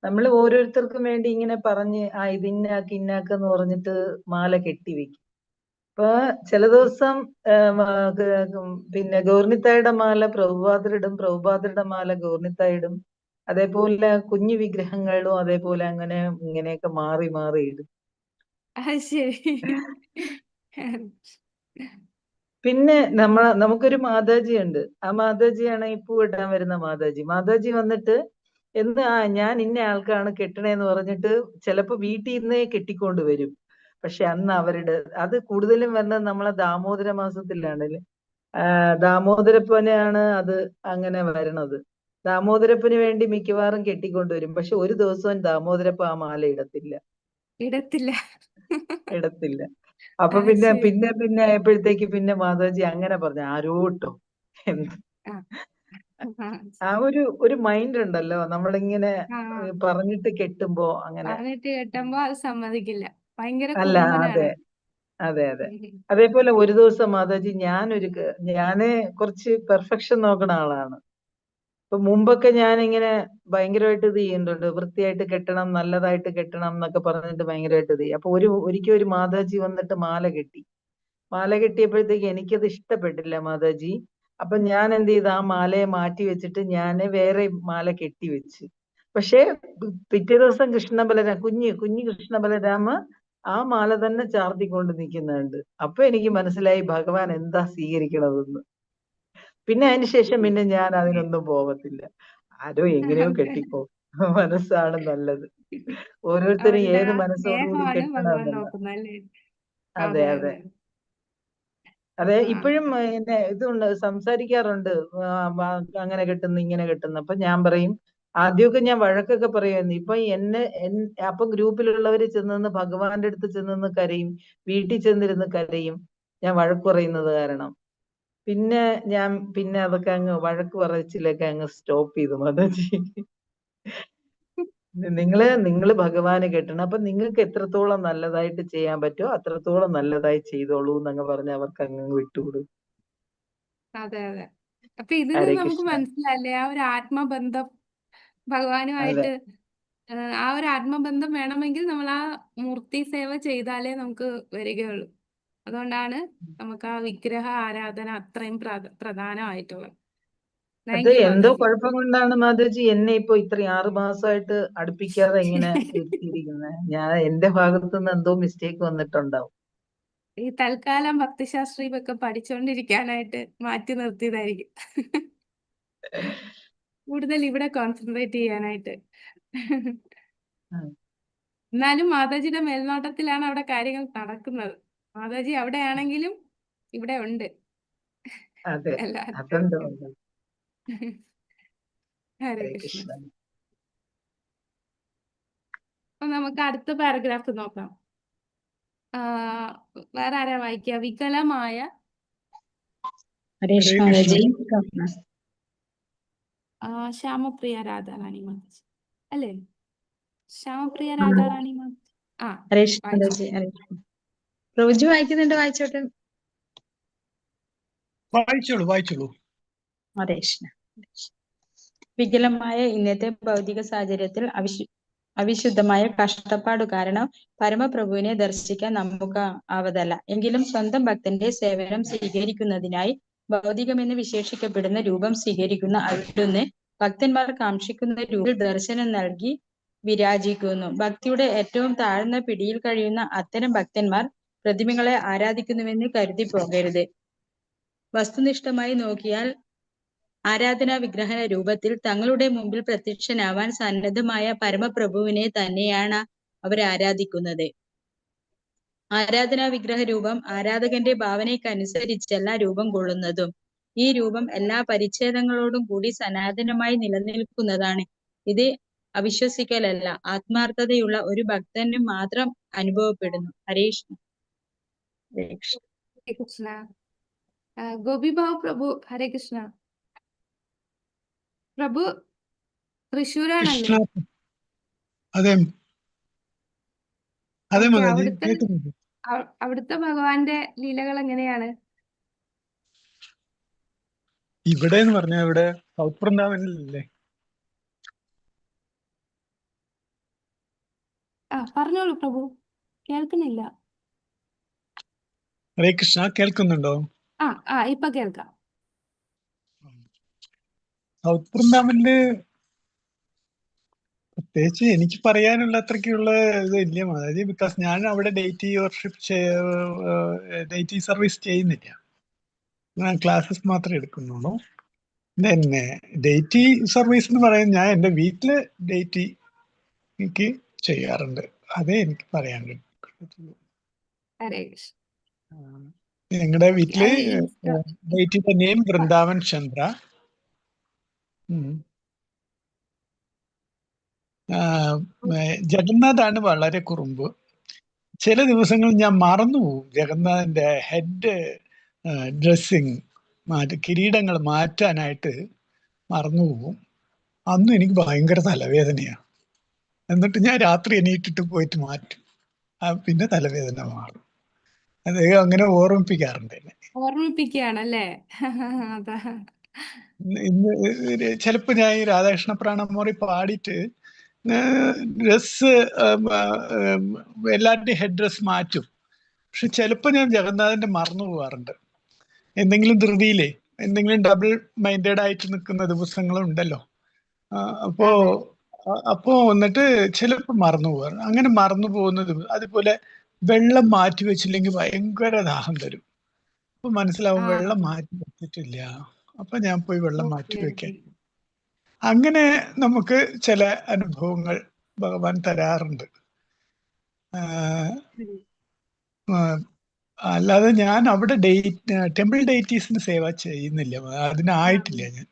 നമ്മൾ ഓരോരുത്തർക്കും വേണ്ടി ഇങ്ങനെ പറഞ്ഞ് ഇത് ഇന്നാക്കെന്ന് പറഞ്ഞിട്ട് മാല കെട്ടിവെക്കും. അപ്പൊ ചില ദിവസം പിന്നെ ഗൗർണിത്തായുടെ മാല പ്രഭുപാദരിടും, പ്രഭുപാദരുടെ മാല ഗൗർണിത്തായിടും. അതേപോലെ കുഞ്ഞു വിഗ്രഹങ്ങളും അതേപോലെ അങ്ങനെ ഇങ്ങനെയൊക്കെ മാറി മാറി ഇടും. ശരി. പിന്നെ നമുക്കൊരു മാതാജി ഉണ്ട്. ആ മാതാജിയാണ് ഈ പൂ ഇടാൻ വരുന്ന മാതാജി. മാതാജി വന്നിട്ട് ഞാൻ ഇന്ന ആൾക്കാണ് കെട്ടണേന്ന് പറഞ്ഞിട്ട് ചിലപ്പോ വീട്ടിൽ നിന്നേ കെട്ടിക്കൊണ്ട് വരും. പക്ഷെ അന്ന് അത് കൂടുതലും വരുന്നത് നമ്മളെ ദാമോദര മാസത്തിലാണ്. ദാമോദരപ്പനെയാണ് അത് അങ്ങനെ വരണത്. ദാമോദരപ്പന് വേണ്ടി മിക്കവാറും കെട്ടിക്കൊണ്ടുവരും. പക്ഷെ ഒരു ദിവസവും ദാമോദരപ്പ ആ മാല ഇടത്തില്ല. ഇടത്തില്ല. അപ്പൊ അത് പിന്നെ ശരി. പിന്നെ പിന്നെ ആയപ്പോഴത്തേക്ക് പിന്നെ മാതാജി അങ്ങനെ പറഞ്ഞു, ആരോട്ടോ എന്ത് ആ. ആ. ആ ഒരു മൈൻഡ് ഉണ്ടല്ലോ നമ്മളിങ്ങനെ ആ. പറഞ്ഞിട്ട് കെട്ടുമ്പോ അങ്ങനെ. പറഞ്ഞിട്ട് കെട്ടുമ്പോ അത് സമ്മതിക്കില്ല. ഭയങ്കര അല്ല, കുറുമ്പനാണ്. അതെ. അതേപോലെ ഒരു ദിവസം മാതാജി ഞാന് കുറച്ച് പെർഫെക്ഷൻ നോക്കണ ആളാണ്. ഇപ്പൊ മുമ്പൊക്കെ ഞാനിങ്ങനെ ഭയങ്കരമായിട്ട് ഇത് ചെയ്യുന്നുണ്ട്, വൃത്തിയായിട്ട് കെട്ടണം, നല്ലതായിട്ട് കെട്ടണം എന്നൊക്കെ പറഞ്ഞിട്ട് ഭയങ്കരമായിട്ട് ഇത് ചെയ്യും. അപ്പൊ ഒരിക്കൽ ഒരു മാതാജി വന്നിട്ട് മാല കെട്ടിയപ്പോഴത്തേക്ക് എനിക്കത് ഇഷ്ടപ്പെട്ടില്ല മാതാജി. അപ്പൊ ഞാൻ എന്ത് ചെയ്തു, ആ മാലയെ മാറ്റി വെച്ചിട്ട് ഞാൻ വേറെ മാല കെട്ടി വെച്ച്. പക്ഷെ പിറ്റേ ദിവസം കുഞ്ഞു കൃഷ്ണ ബലരാമ ആ മാല തന്നെ ചാർത്തിക്കൊണ്ട് നിൽക്കുന്നുണ്ട്. അപ്പൊ എനിക്ക് മനസ്സിലായി ഭഗവാൻ എന്താ സ്വീകരിക്കണതെന്ന്. പിന്നെ അതിന് ശേഷം പിന്നെ ഞാൻ അതിനൊന്നും പോകത്തില്ല. ആരോ എങ്ങനെയോ കെട്ടിക്കോ, മനസ്സാണ് നല്ലത്. ഓരോരുത്തരും അവരുടെ ഏത് ആ മനസ്സോടുകൂടി സ്നേഹമാണ് ഭഗവാൻ കെട്ടണമെന്നല്ല. നോക്കുന്നത് അല്ലേ? അതെ. അതെ. അതെ, ആ. ഇപ്പോഴും എന്നെ ഇതുണ്ട്, സംസാരിക്കാറുണ്ട്. അങ്ങനെ കെട്ടുന്നു ഇങ്ങനെ കെട്ടുന്നു. അപ്പൊ ഞാൻ പറയും, ആദ്യമൊക്കെ ഞാൻ വഴക്കൊക്കെ പറയുമായിരുന്നു. ഇപ്പൊ അപ്പൊ ഗ്രൂപ്പിലുള്ളവര് ചെന്ന് ഭഗവാന്റെ അടുത്ത് ചെന്ന് കരയും, വീട്ടിൽ ചെന്നിരുന്ന് കരയും, ഞാൻ വഴക്ക് പറയുന്നത് കാരണം. പിന്നെ അതൊക്കെ അങ്ങ് വഴക്ക് പറച്ചിലൊക്കെ അങ്ങ് സ്റ്റോപ്പ് ചെയ്തു മാതാജി. നിങ്ങള് ഭഗവാന് കെട്ടണം. അപ്പൊ നിങ്ങൾക്ക് എത്രത്തോളം നല്ലതായിട്ട് ചെയ്യാൻ പറ്റുമോ അത്രത്തോളം നല്ലതായി ചെയ്തോളൂ എന്നങ്ങ് പറഞ്ഞ് അവർക്ക് അങ്ങ് വിട്ടുകൊടുക്കും. അതെ. അപ്പൊ ഇതിൽ ഹരേ നിന്ന് നമുക്ക് കൃഷ്ണ. മനസ്സിലായില്ലേ ആ ഒരു ആത്മബന്ധം അതെ, ഭഗവാനുമായിട്ട്. ആ ഒരു ആത്മബന്ധം വേണമെങ്കിൽ നമ്മൾ ആ മൂർത്തി സേവ ചെയ്താലേ നമുക്ക് വരികയുള്ളൂ. അതുകൊണ്ടാണ് നമുക്ക് ആ വിഗ്രഹ ആരാധന അത്രയും പ്രധാനമായിട്ടുള്ളത്. അത് താങ്ക് യു എന്തോ മാതാജി. കുഴപ്പം കൊണ്ടാണ് മാതാജി എന്നെ ഇപ്പൊ ഇത്രയും 6 മാസമായിട്ട് അടുപ്പിക്കാതെ ഇങ്ങനെ ഇരുത്തിയിരിക്കുന്നത്. എന്റെ ഭാഗത്തുനിന്ന് എന്തോ മിസ്റ്റേക്ക് വന്നിട്ടുണ്ടാവും. ഈ തൽക്കാലം ഭക്തിശാസ്ത്രം ഒക്കെ പഠിച്ചുകൊണ്ടിരിക്കാനായിട്ട് മാറ്റി നിർത്തിയതായിരിക്കും. കൂടുതൽ ഇവിടെ കോൺസെൻട്രേറ്റ് ചെയ്യാനായിട്ട്. ഉം. എന്നാലും മാതാജിയുടെ മേൽനോട്ടത്തിലാണ് അവിടെ കാര്യങ്ങൾ നടക്കുന്നത്. മാതാജി അവിടെയാണെങ്കിലും ഇവിടെ ഉണ്ട് അതെ, എല്ലാവരും. അതുണ്ട്. ഹരേ ഹരേ കൃഷ്ണ. കൃഷ്ണ. അപ്പൊ നമുക്ക് അടുത്ത പാരഗ്രാഫ് നോക്കാം. വേറെ ആരാ വായിക്കുക? വികലമായ ഹരേഷ് ഹരേ മാതാജി. ശ്യാമപ്രിയ രാധാറാണി മാതാജി അല്ലേ? ശ്യാമപ്രിയ രാധാറാണി മാതാജി. ഹരേഷ് വായിച്ചു. മാതാജി. പ്രഭുജി വായിക്കുന്നുണ്ട്, വായിച്ചോട്ടെ. വായിച്ചോളൂ. ഹരേഷ്. വികലമായ ഇന്നത്തെ ഭൗതിക സാഹചര്യത്തിൽ അവിശുദ്ധമായ കഷ്ടപ്പാടു കാരണം പരമപ്രഭുവിനെ ദർശിക്കാൻ നമുക്ക് ആവതല്ല. എങ്കിലും സ്വന്തം ഭക്തന്റെ സേവനം സ്വീകരിക്കുന്നതിനായി ഭൗതികമെന്ന് വിശേഷിക്കപ്പെടുന്ന രൂപം സ്വീകരിക്കുന്ന അവിടുന്ന് ഭക്തന്മാർ കാക്ഷിക്കുന്ന രൂപത്തിൽ ദർശനം നൽകി വിരാജിക്കുന്നു. ഭക്തിയുടെ ഏറ്റവും താഴ്ന്ന പിടിയിൽ കഴിയുന്ന അത്തരം ഭക്തന്മാർ പ്രതിമകളെ ആരാധിക്കുന്നുവെന്ന് കരുതി പോകരുത്. വസ്തുനിഷ്ഠമായി നോക്കിയാൽ ആരാധനാ വിഗ്രഹ രൂപത്തിൽ തങ്ങളുടെ മുമ്പിൽ പ്രത്യക്ഷനാവാൻ സന്നദ്ധമായ പരമപ്രഭുവിനെ തന്നെയാണ് അവർ ആരാധിക്കുന്നത്. ആരാധനാ വിഗ്രഹ രൂപം ആരാധകന്റെ ഭാവനയ്ക്കനുസരിച്ചല്ല രൂപം കൊള്ളുന്നതും. ഈ രൂപം എല്ലാ പരിച്ഛേദങ്ങളോടും കൂടി സനാതനമായി നിലനിൽക്കുന്നതാണ്. ഇത് അവിശ്വസിക്കലല്ല, ആത്മാർത്ഥതയുള്ള ഒരു ഭക്തന് മാത്രം അനുഭവപ്പെടുന്നു. ഹരേ കൃഷ്ണ. ഗോപിബാബു പ്രഭു. ഹരേ കൃഷ്ണ. പ്രഭു തൃശ്ശൂരാണല്ലേ? കൃഷ്ണ. അതെ ഓക്കെ. മാതാജി, കേൾക്കുന്നുണ്ട്. അവിടുത്തെ ഭഗവാന്റെ ലീലകൾ എങ്ങനെയാണ്? ഇവിടെ എന്ന് പറഞ്ഞാൽ ഇവിടെ സൗത്ത് വൃന്ദാവനിലല്ലേ? പറഞ്ഞോളൂ പ്രഭു, കേൾക്കുന്നില്ല. ഹരേ കൃഷ്ണ, കേൾക്കുന്നുണ്ടോ? ഇപ്പൊ കേൾക്കാം. സൗത്ത് വൃന്ദാവനില് പ്രത്യേകിച്ച് എനിക്ക് പറയാനുള്ള അത്രയ്ക്കുള്ള ഇത് ഇല്ല മാതാജി. ബിക്കോസ് ഞാൻ അവിടെ ഡേറ്റി സർവീസ് ചെയ്യുന്നില്ല. ക്ലാസ്സസ് മാത്രമേ എടുക്കുന്നുള്ളൂ. പിന്നെ ഡേറ്റി സർവീസ് എന്ന് പറയുന്നത് ഞാൻ എൻ്റെ വീട്ടില് ഡേറ്റി എനിക്ക് ചെയ്യാറുണ്ട്. അതേ എനിക്ക് പറയാൻ കഴിയത്തുള്ളൂ. ഹരേ കൃഷ്ണ. ഞങ്ങളുടെ വീട്ടില് അത് ഡേറ്റിയുടെ നെയിം വൃന്ദാവൻ ചന്ദ്ര. ജഗന്നാഥാണ് വളരെ കുറുമ്പ്. ചില ദിവസങ്ങൾ ഞാൻ മറന്നുപോകും ജഗന്നാഥിന്റെ ഹെഡ് ഡ്രസ്സിങ് കിരീടങ്ങൾ മാറ്റാനായിട്ട് മറന്നുപോകും. അന്നും എനിക്ക് ഭയങ്കര തലവേദനയാണ്. എന്നിട്ട് ഞാൻ രാത്രി എണീറ്റിട്ട് പോയിട്ട് മാറ്റും. പിന്നെ തലവേദന മാറും. അദ്ദേഹം അങ്ങനെ ഓർമ്മിപ്പിക്കാറുണ്ട് എന്നെ. ഓർമ്മിപ്പിക്കുകയാണല്ലേ? അതാ. ഇന്ന് ചിലപ്പോ ഞാൻ ഈ രാധാകൃഷ്ണ പ്രാണമോറി പാടിയിട്ട് ഡ്രസ് എല്ലാവരുടെയും ഹെഡ് ഡ്രസ് മാറ്റും. പക്ഷെ ചിലപ്പോ ഞാൻ ജഗന്നാഥന്റെ മറന്നു പോവാറുണ്ട്. എന്തെങ്കിലും ധൃതിയിലേ എന്തെങ്കിലും ഡബിൾ മൈൻഡഡ് ആയിട്ട് നിൽക്കുന്ന ദിവസങ്ങളുണ്ടല്ലോ. അപ്പോ വന്നിട്ട് ചിലപ്പോ മറന്നു പോവാറ്. അങ്ങനെ മറന്നു പോകുന്നത്. അതുപോലെ വെള്ളം മാറ്റി വെച്ചില്ലെങ്കിൽ ഭയങ്കര ദാഹം തരും. അപ്പൊ മനസ്സിലാവും വെള്ളം മാറ്റി വെച്ചിട്ടില്ല. അപ്പൊ ഞാൻ പോയി വെള്ളം മാറ്റി വെക്കാൻ. അങ്ങനെ നമുക്ക് ചില അനുഭവങ്ങൾ ഭഗവാൻ തരാറുണ്ട്. അല്ലാതെ ഞാൻ അവിടെ ടെമ്പിൾ ഡേറ്റീസിന് സേവ ചെയ്യുന്നില്ല. അതിനായിട്ടില്ല ഞാൻ.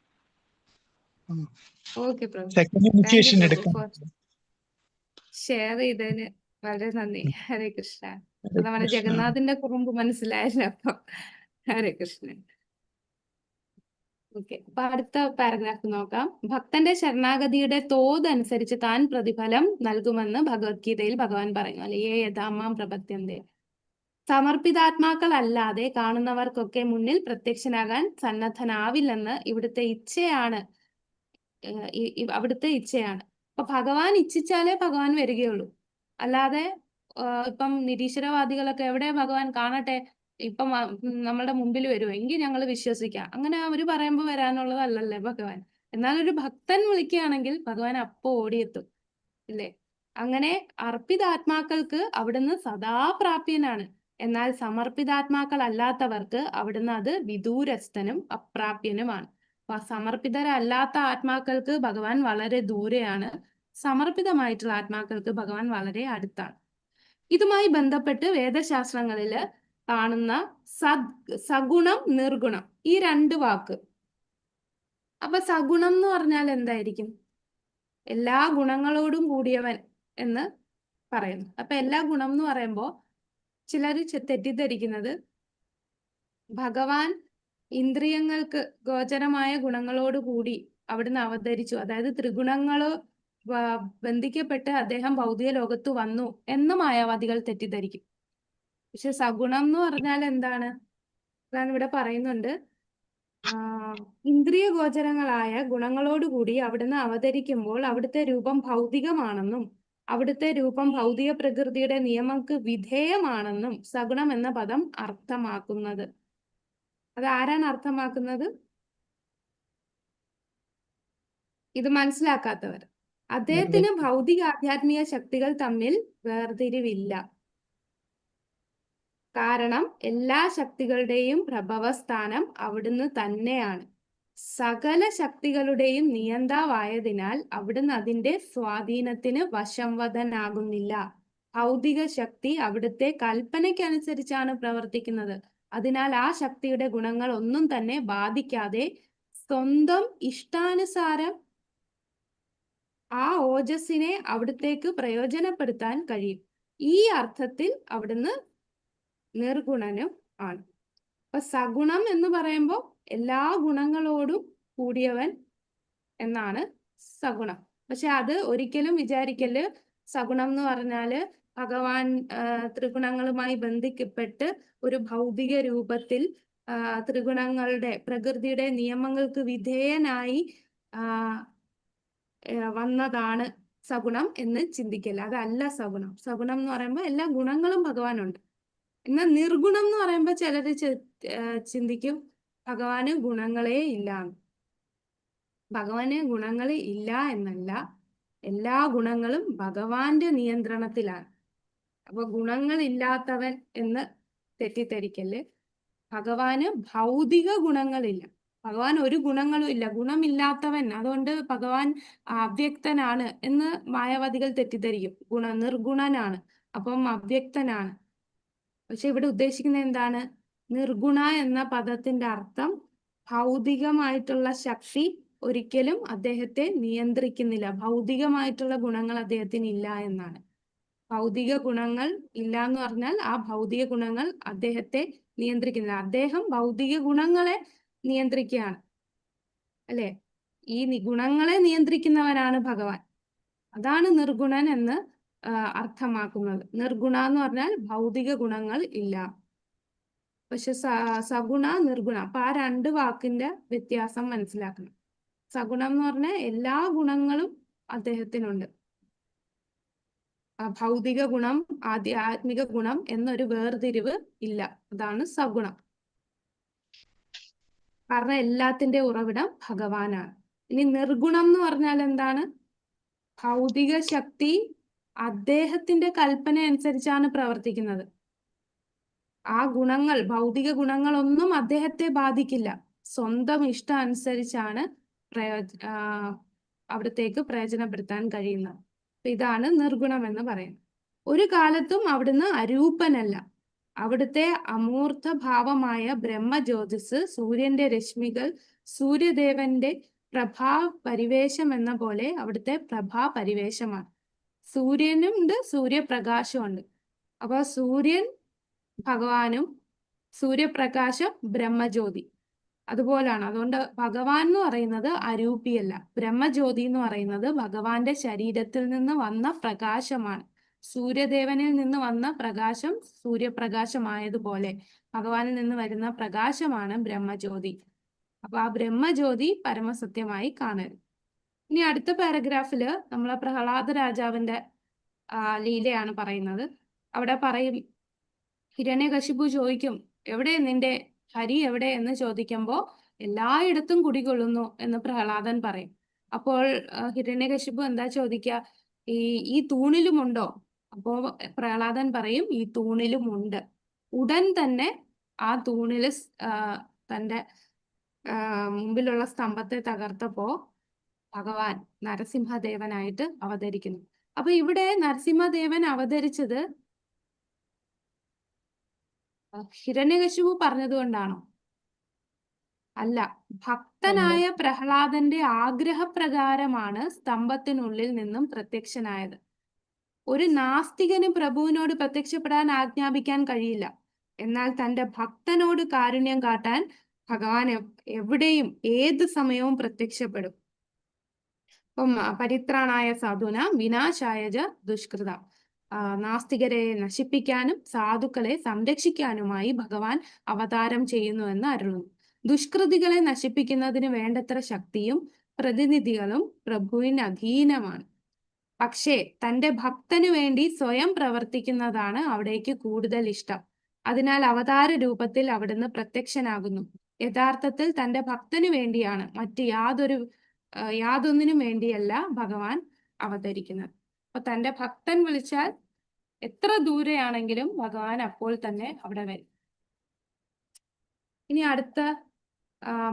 സെക്കൻഡ് ഇനിഷ്യേഷൻ എടുക്കാൻ. ഷെയർ ചെയ്തതിന് വളരെ നന്ദി. ഹരേ കൃഷ്ണ. നമ്മുടെ ജഗന്നാഥിന്റെ കുറുമ്പ് മനസ്സിലായല്ലോ. അപ്പൊ ഹരേ കൃഷ്ണൻ. ഓക്കെ, അപ്പൊ അടുത്ത പാരഗ്രാഫ് നോക്കാം. ഭക്തന്റെ ശരണാഗതിയുടെ തോത് അനുസരിച്ച് താൻ പ്രതിഫലം നൽകുമെന്ന് ഭഗവത്ഗീതയിൽ ഭഗവാൻ പറയുന്നു. അല്ലെ, യഥാമാം പ്രപദ്യന്തേ. സമർപ്പിതാത്മാക്കളല്ലാതെ കാണുന്നവർക്കൊക്കെ മുന്നിൽ പ്രത്യക്ഷനാകാൻ സന്നദ്ധനാവില്ലെന്ന് ഇവിടുത്തെ ഇച്ഛയാണ്. അവിടുത്തെ ഇച്ഛയാണ്. അപ്പൊ ഭഗവാൻ ഇച്ഛിച്ചാലേ ഭഗവാൻ വരികയുള്ളൂ. അല്ലാതെ ഇപ്പം നിരീശ്വരവാദികളൊക്കെ എവിടെ ഭഗവാൻ കാണട്ടെ, ഇപ്പം നമ്മളുടെ മുമ്പിൽ വരുമോ എങ്കിൽ ഞങ്ങൾ വിശ്വസിക്കാം, അങ്ങനെ അവര് പറയുമ്പോൾ വരാനുള്ളതല്ലല്ലേ ഭഗവാൻ. എന്നാൽ ഒരു ഭക്തൻ വിളിക്കുകയാണെങ്കിൽ ഭഗവാൻ അപ്പോ ഓടിയെത്തും, ഇല്ലേ? അങ്ങനെ അർപ്പിതാത്മാക്കൾക്ക് അവിടുന്ന് സദാ പ്രാപ്യനാണ്. എന്നാൽ സമർപ്പിതാത്മാക്കൾ അല്ലാത്തവർക്ക് അവിടുന്ന് അത് വിദൂരസ്ഥനും അപ്രാപ്യനുമാണ്. സമർപ്പിതരല്ലാത്ത ആത്മാക്കൾക്ക് ഭഗവാൻ വളരെ ദൂരെയാണ്. സമർപ്പിതമായിട്ടുള്ള ആത്മാക്കൾക്ക് ഭഗവാൻ വളരെ അടുത്താണ്. ഇതുമായി ബന്ധപ്പെട്ട് വേദശാസ്ത്രങ്ങളില് കാണുന്ന സഗുണം നിർഗുണം ഈ രണ്ട് വാക്ക്. അപ്പൊ സഗുണം എന്ന് പറഞ്ഞാൽ എന്തായിരിക്കും? എല്ലാ ഗുണങ്ങളോടും കൂടിയവൻ എന്ന് പറയുന്നു. അപ്പൊ എല്ലാ ഗുണം എന്ന് പറയുമ്പോ ചിലർ തെറ്റിദ്ധരിക്കുന്നത് ഭഗവാൻ ഇന്ദ്രിയങ്ങൾക്ക് ഗോചരമായ ഗുണങ്ങളോട് കൂടി അവിടുന്ന് അവതരിച്ചു, അതായത് ത്രിഗുണങ്ങള് ബന്ധിക്കപ്പെട്ട് അദ്ദേഹം ഭൗതിക ലോകത്ത് വന്നു എന്ന് മായാവാദികൾ തെറ്റിദ്ധരിക്കും. പക്ഷെ സഗുണം എന്ന് പറഞ്ഞാൽ എന്താണ്? അതാണ് ഇവിടെ പറയുന്നുണ്ട്. ഇന്ദ്രിയ ഗോചരങ്ങളായ ഗുണങ്ങളോടുകൂടി അവിടുന്ന് അവതരിക്കുമ്പോൾ അവിടുത്തെ രൂപം ഭൗതികമാണെന്നും അവിടുത്തെ രൂപം ഭൗതിക പ്രകൃതിയുടെ നിയമങ്ങൾക്ക് വിധേയമാണെന്നും സഗുണം എന്ന പദം അർത്ഥമാക്കുന്നത്. അത് ആരാണ് അർത്ഥമാക്കുന്നത്? ഇത് മനസ്സിലാക്കാത്തവർ. അദ്ദേഹത്തിന് ഭൗതിക ആധ്യാത്മിക ശക്തികൾ തമ്മിൽ വേർതിരിവില്ല. കാരണം എല്ലാ ശക്തികളുടെയും പ്രഭവസ്ഥാനം അവിടുന്ന് തന്നെയാണ്. സകല ശക്തികളുടെയും നിയന്താവായതിനാൽ അവിടുന്ന് അതിന്റെ സ്വാധീനത്തിന് വശംവദനാകുന്നില്ല. ഭൗതിക ശക്തി അവിടുത്തെ കൽപ്പനയ്ക്കനുസരിച്ചാണ് പ്രവർത്തിക്കുന്നത്. അതിനാൽ ആ ശക്തിയുടെ ഗുണങ്ങൾ ഒന്നും തന്നെ ബാധിക്കാതെ സ്വന്തം ഇഷ്ടാനുസാരം ആ ഓജസ്സിനെ അവിടുത്തേക്ക് പ്രയോജനപ്പെടുത്താൻ കഴിയും. ഈ അർത്ഥത്തിൽ അവിടുന്ന് നിർഗുണനും ആണ്. അപ്പൊ സഗുണം എന്ന് പറയുമ്പോൾ എല്ലാ ഗുണങ്ങളോടും കൂടിയവൻ എന്നാണ് സഗുണം. പക്ഷെ അത് ഒരിക്കലും വിചാരിക്കല് സഗുണം എന്ന് പറഞ്ഞാല് ഭഗവാൻ ത്രിഗുണങ്ങളുമായി ബന്ധിക്കപ്പെട്ട് ഒരു ഭൗതിക രൂപത്തിൽ ത്രിഗുണങ്ങളുടെ പ്രകൃതിയുടെ നിയമങ്ങൾക്ക് വിധേയനായി വന്നതാണ് സഗുണം എന്ന് ചിന്തിക്കല്ല. അതല്ല സഗുണം. സഗുണം എന്ന് പറയുമ്പോൾ എല്ലാ ഗുണങ്ങളും ഭഗവാനുണ്ട്. എന്നാൽ നിർഗുണം എന്ന് പറയുമ്പോൾ ചിലര് ചിന്തിക്കും ഭഗവാന് ഗുണങ്ങളേ ഇല്ല. ഭഗവാന് ഗുണങ്ങൾ ഇല്ല എന്നല്ല, എല്ലാ ഗുണങ്ങളും ഭഗവാന്റെ നിയന്ത്രണത്തിലാണ്. അപ്പൊ ഗുണങ്ങളില്ലാത്തവൻ എന്ന് തെറ്റിദ്ധരിക്കല്. ഭഗവാന് ഭൗതിക ഗുണങ്ങളില്ല. ഭഗവാൻ ഒരു ഗുണങ്ങളും ഇല്ല, ഗുണമില്ലാത്തവൻ. അതുകൊണ്ട് ഭഗവാൻ അവ്യക്തനാണ് എന്ന് മായാവാദികൾ തെറ്റിദ്ധരിക്കും. നിർഗുണനാണ്, അപ്പം അവ്യക്തനാണ്. പക്ഷെ ഇവിടെ ഉദ്ദേശിക്കുന്നത് എന്താണ്? നിർഗുണ എന്ന പദത്തിന്റെ അർത്ഥം ഭൗതികമായിട്ടുള്ള ശക്തി ഒരിക്കലും അദ്ദേഹത്തെ നിയന്ത്രിക്കുന്നില്ല, ഭൗതികമായിട്ടുള്ള ഗുണങ്ങൾ അദ്ദേഹത്തിന് ഇല്ല എന്നാണ്. ഭൗതിക ഗുണങ്ങൾ ഇല്ല എന്ന് പറഞ്ഞാൽ ആ ഭൗതിക ഗുണങ്ങൾ അദ്ദേഹത്തെ നിയന്ത്രിക്കുന്നില്ല, അദ്ദേഹം ഭൗതിക ഗുണങ്ങളെ നിയന്ത്രിക്കുകയാണ്, അല്ലെ? ഈ ഗുണങ്ങളെ നിയന്ത്രിക്കുന്നവനാണ് ഭഗവാൻ. അതാണ് നിർഗുണൻ എന്ന് അർത്ഥമാക്കുന്നത്. നിർഗുണ എന്ന് പറഞ്ഞാൽ ഭൗതിക ഗുണങ്ങൾ ഇല്ല. പക്ഷെ സഗുണ, നിർഗുണ, അപ്പൊ ആ രണ്ട് വാക്കിന്റെ വ്യത്യാസം മനസ്സിലാക്കണം. സഗുണം എന്ന് പറഞ്ഞാൽ എല്ലാ ഗുണങ്ങളും അദ്ദേഹത്തിനുണ്ട്. ഭൗതിക ഗുണം, ആധ്യാത്മിക ഗുണം എന്നൊരു വേർതിരിവ് ഇല്ല. അതാണ് സഗുണം. കാരണം എല്ലാത്തിന്റെ ഉറവിടം ഭഗവാനാണ്. ഇനി നിർഗുണം എന്ന് പറഞ്ഞാൽ എന്താണ്? ഭൗതിക ശക്തി അദ്ദേഹത്തിന്റെ കൽപ്പന അനുസരിച്ചാണ് പ്രവർത്തിക്കുന്നത്. ആ ഗുണങ്ങൾ, ഭൗതിക ഗുണങ്ങളൊന്നും അദ്ദേഹത്തെ ബാധിക്കില്ല. സ്വന്തം ഇഷ്ടം അനുസരിച്ചാണ് അവിടത്തേക്ക് പ്രയോജനപ്പെടുത്താൻ കഴിയുന്നത്. ഇതാണ് നിർഗുണം എന്ന് പറയുന്നത്. ഒരു കാലത്തും അവിടുന്ന് അരൂപനല്ല. അവിടുത്തെ അമൂർത്ത ഭാവമായ ബ്രഹ്മജ്യോതിസ്, സൂര്യന്റെ രശ്മികൾ, സൂര്യദേവന്റെ പ്രഭാ പരിവേശം എന്ന പോലെ അവിടുത്തെ പ്രഭാ പരിവേശമാണ്. സൂര്യനുണ്ട്, സൂര്യപ്രകാശമുണ്ട്. അപ്പൊ സൂര്യൻ ഭഗവാനും സൂര്യപ്രകാശം ബ്രഹ്മജ്യോതി അതുപോലാണ്. അതുകൊണ്ട് ഭഗവാൻ എന്ന് പറയുന്നത് അരൂപിയല്ല. ബ്രഹ്മജ്യോതി എന്ന് പറയുന്നത് ഭഗവാന്റെ ശരീരത്തിൽ നിന്ന് വന്ന പ്രകാശമാണ്. സൂര്യദേവനിൽ നിന്ന് വന്ന പ്രകാശം സൂര്യപ്രകാശമായതുപോലെ ഭഗവാനിൽ നിന്ന് വരുന്ന പ്രകാശമാണ് ബ്രഹ്മജ്യോതി. അപ്പൊ ആ ബ്രഹ്മജ്യോതി പരമസത്യമായി കാണരുത്. ഇനി അടുത്ത പാരഗ്രാഫില് നമ്മളെ പ്രഹ്ലാദ രാജാവിന്റെ ലീലയാണ് പറയുന്നത്. അവിടെ പറയും, ഹിരണ്യകശിപു ചോദിക്കും, എവിടെ നിന്റെ ഹരി എവിടെ എന്ന് ചോദിക്കുമ്പോ എല്ലായിടത്തും കുടികൊള്ളുന്നു എന്ന് പ്രഹ്ലാദൻ പറയും. അപ്പോൾ ഹിരണ്യകശിപു എന്താ ചോദിക്കുക? ഈ തൂണിലുമുണ്ടോ? അപ്പോ പ്രഹ്ലാദൻ പറയും, ഈ തൂണിലുമുണ്ട്. ഉടൻ തന്നെ ആ തൂണില് തന്റെ മുമ്പിലുള്ള സ്തംഭത്തെ തകർത്തപ്പോ ഭഗവാൻ നരസിംഹദേവനായിട്ട് അവതരിക്കുന്നു. അപ്പൊ ഇവിടെ നരസിംഹദേവൻ അവതരിച്ചത് ഹിരണ്യകശിപു പറഞ്ഞതുകൊണ്ടാണോ? അല്ല, ഭക്തനായ പ്രഹ്ലാദന്റെ ആഗ്രഹപ്രകാരമാണ് സ്തംഭത്തിനുള്ളിൽ നിന്നും പ്രത്യക്ഷനായത്. ഒരു നാസ്തികന് പ്രഭുവിനോട് പ്രത്യക്ഷപ്പെടാൻ ആജ്ഞാപിക്കാൻ കഴിയില്ല. എന്നാൽ തന്റെ ഭക്തനോട് കാരുണ്യം കാട്ടാൻ ഭഗവാൻ എവിടെയും ഏത് സമയവും പ്രത്യക്ഷപ്പെടും. അപ്പം പരിത്രാണായ സാധുന വിനാശായജ ദുഷ്കൃത, നാസ്തികരെ നശിപ്പിക്കാനും സാധുക്കളെ സംരക്ഷിക്കാനുമായി ഭഗവാൻ അവതാരം ചെയ്യുന്നുവെന്ന് അരുളുന്നു. ദുഷ്കൃതികളെ നശിപ്പിക്കുന്നതിന് വേണ്ടത്ര ശക്തിയും പ്രതിനിധികളും പ്രഭുവിന് അധീനമാണ്. പക്ഷേ തന്റെ ഭക്തനു വേണ്ടി സ്വയം പ്രവർത്തിക്കുന്നതാണ് അവിടേക്ക് കൂടുതൽ ഇഷ്ടം. അതിനാൽ അവതാര രൂപത്തിൽ അവിടുന്ന് പ്രത്യക്ഷനാകുന്നു. യഥാർത്ഥത്തിൽ തന്റെ ഭക്തനു വേണ്ടിയാണ്, മറ്റ് യാതൊന്നിനും വേണ്ടിയല്ല ഭഗവാൻ അവതരിക്കുന്നത്. അപ്പൊ തന്റെ ഭക്തൻ വിളിച്ചാൽ എത്ര ദൂരെയാണെങ്കിലും ഭഗവാൻ അപ്പോൾ തന്നെ അവിടെ വരും. ഇനി അടുത്ത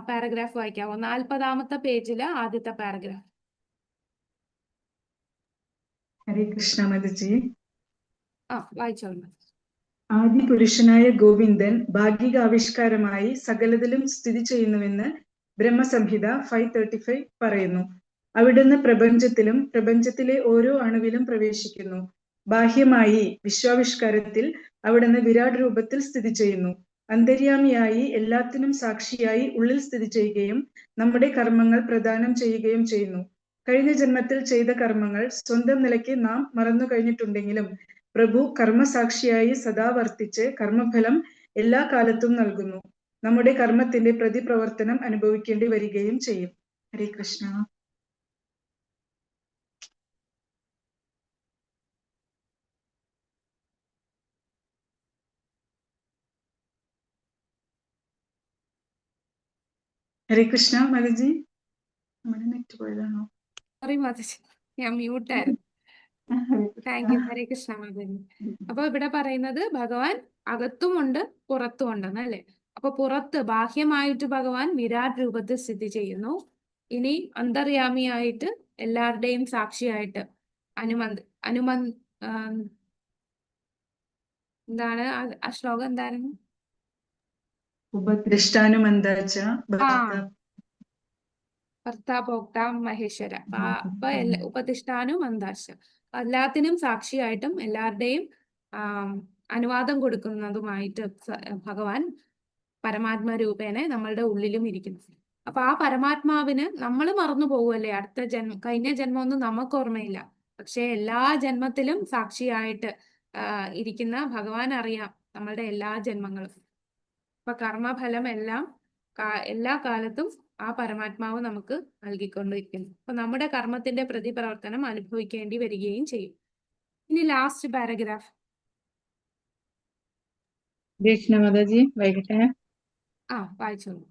പാരഗ്രാഫ് വായിക്കാവോ? 40ാമത്തെ പേജിലെ ആദ്യത്തെ പാരഗ്രാഫ്. ഹരേ കൃഷ്ണ മതജി. വായിച്ചോളൂ. ആദിപുരുഷനായ ഗോവിന്ദൻ ഭാഗികാവിഷ്കാരമായി സകലതിലും സ്ഥിതി ചെയ്യുന്നുവെന്ന് ബ്രഹ്മസംഹിത 535 പറയുന്നു. അവിടുന്ന് പ്രപഞ്ചത്തിലും പ്രപഞ്ചത്തിലെ ഓരോ അണുവിലും പ്രവേശിക്കുന്നു. ബാഹ്യമായി വിശ്വാവിഷ്കാരത്തിൽ അവിടുന്ന് വിരാട് രൂപത്തിൽ സ്ഥിതി ചെയ്യുന്നു. അന്തര്യാമിയായി എല്ലാത്തിനും സാക്ഷിയായി ഉള്ളിൽ സ്ഥിതി ചെയ്യുകയും നമ്മുടെ കർമ്മങ്ങൾ പ്രദാനം ചെയ്യുകയും ചെയ്യുന്നു. കഴിഞ്ഞ ജന്മത്തിൽ ചെയ്ത കർമ്മങ്ങൾ സ്വന്തം നിലയ്ക്ക് നാം മറന്നു കഴിഞ്ഞിട്ടുണ്ടെങ്കിലും പ്രഭു കർമ്മസാക്ഷിയായി സദാ വർത്തിച്ച് കർമ്മഫലം എല്ലാ കാലത്തും നൽകുന്നു. നമ്മുടെ കർമ്മത്തിന്റെ പ്രതിപ്രവർത്തനം അനുഭവിക്കേണ്ടി വരികയും ചെയ്യും. ഹരേ കൃഷ്ണ. ഹരേ കൃഷ്ണ മതജി. നമ്മുടെ നെറ്റ് പോയതാണോ? സോറി മാതജി, ഞാൻ മ്യൂട്ടായിരുന്നു. Thank you. ഹരേ കൃഷ്ണ മാതാജി. അപ്പൊ ഇവിടെ പറയുന്നത് ഭഗവാൻ അകത്തുമുണ്ട് പുറത്തുമുണ്ടെന്നല്ലേ. അപ്പൊ പുറത്ത് ബാഹ്യമായിട്ട് ഭഗവാൻ വിരാട് രൂപത്തിൽ സ്ഥിതി ചെയ്യുന്നു. ഇനി അന്തർയാമിയായിട്ട് എല്ലാവരുടെയും സാക്ഷിയായിട്ട് അനുമന്ത് എന്താണ് ആ ശ്ലോകം എന്തായിരുന്നു? ഉപദൃഷ്ടാനുമന്താച്ച ഭർത്താഭോക്ത മഹേശ്വര. അപ്പൊ ഉപദിഷ്ടാനും അന്താശ, എല്ലാത്തിനും സാക്ഷിയായിട്ടും എല്ലാവരുടെയും അനുവാദം കൊടുക്കുന്നതുമായിട്ട് ഭഗവാൻ പരമാത്മ രൂപേണ നമ്മളുടെ ഉള്ളിലും ഇരിക്കുന്നു. അപ്പൊ ആ പരമാത്മാവിന് നമ്മൾ മറന്നു പോകുമല്ലേ, അടുത്ത കഴിഞ്ഞ ജന്മമൊന്നും നമുക്ക് ഓർമ്മയില്ല, പക്ഷെ എല്ലാ ജന്മത്തിലും സാക്ഷിയായിട്ട് ഇരിക്കുന്ന ഭഗവാൻ അറിയാം നമ്മളുടെ എല്ലാ ജന്മങ്ങളും. അപ്പൊ കർമ്മഫലം എല്ലാം എല്ലാ കാലത്തും ആ പരമാത്മാവ് നമുക്ക് നൽകിക്കൊണ്ടിരിക്കുന്നു. അപ്പൊ നമ്മുടെ കർമ്മത്തിന്റെ പ്രതിപ്രവർത്തനം അനുഭവിക്കേണ്ടി വരികയും ചെയ്യും. ഇനി ലാസ്റ്റ് പാരഗ്രാഫ്. മാതാജി വൈകട്ടെ. വായിച്ചോളൂ.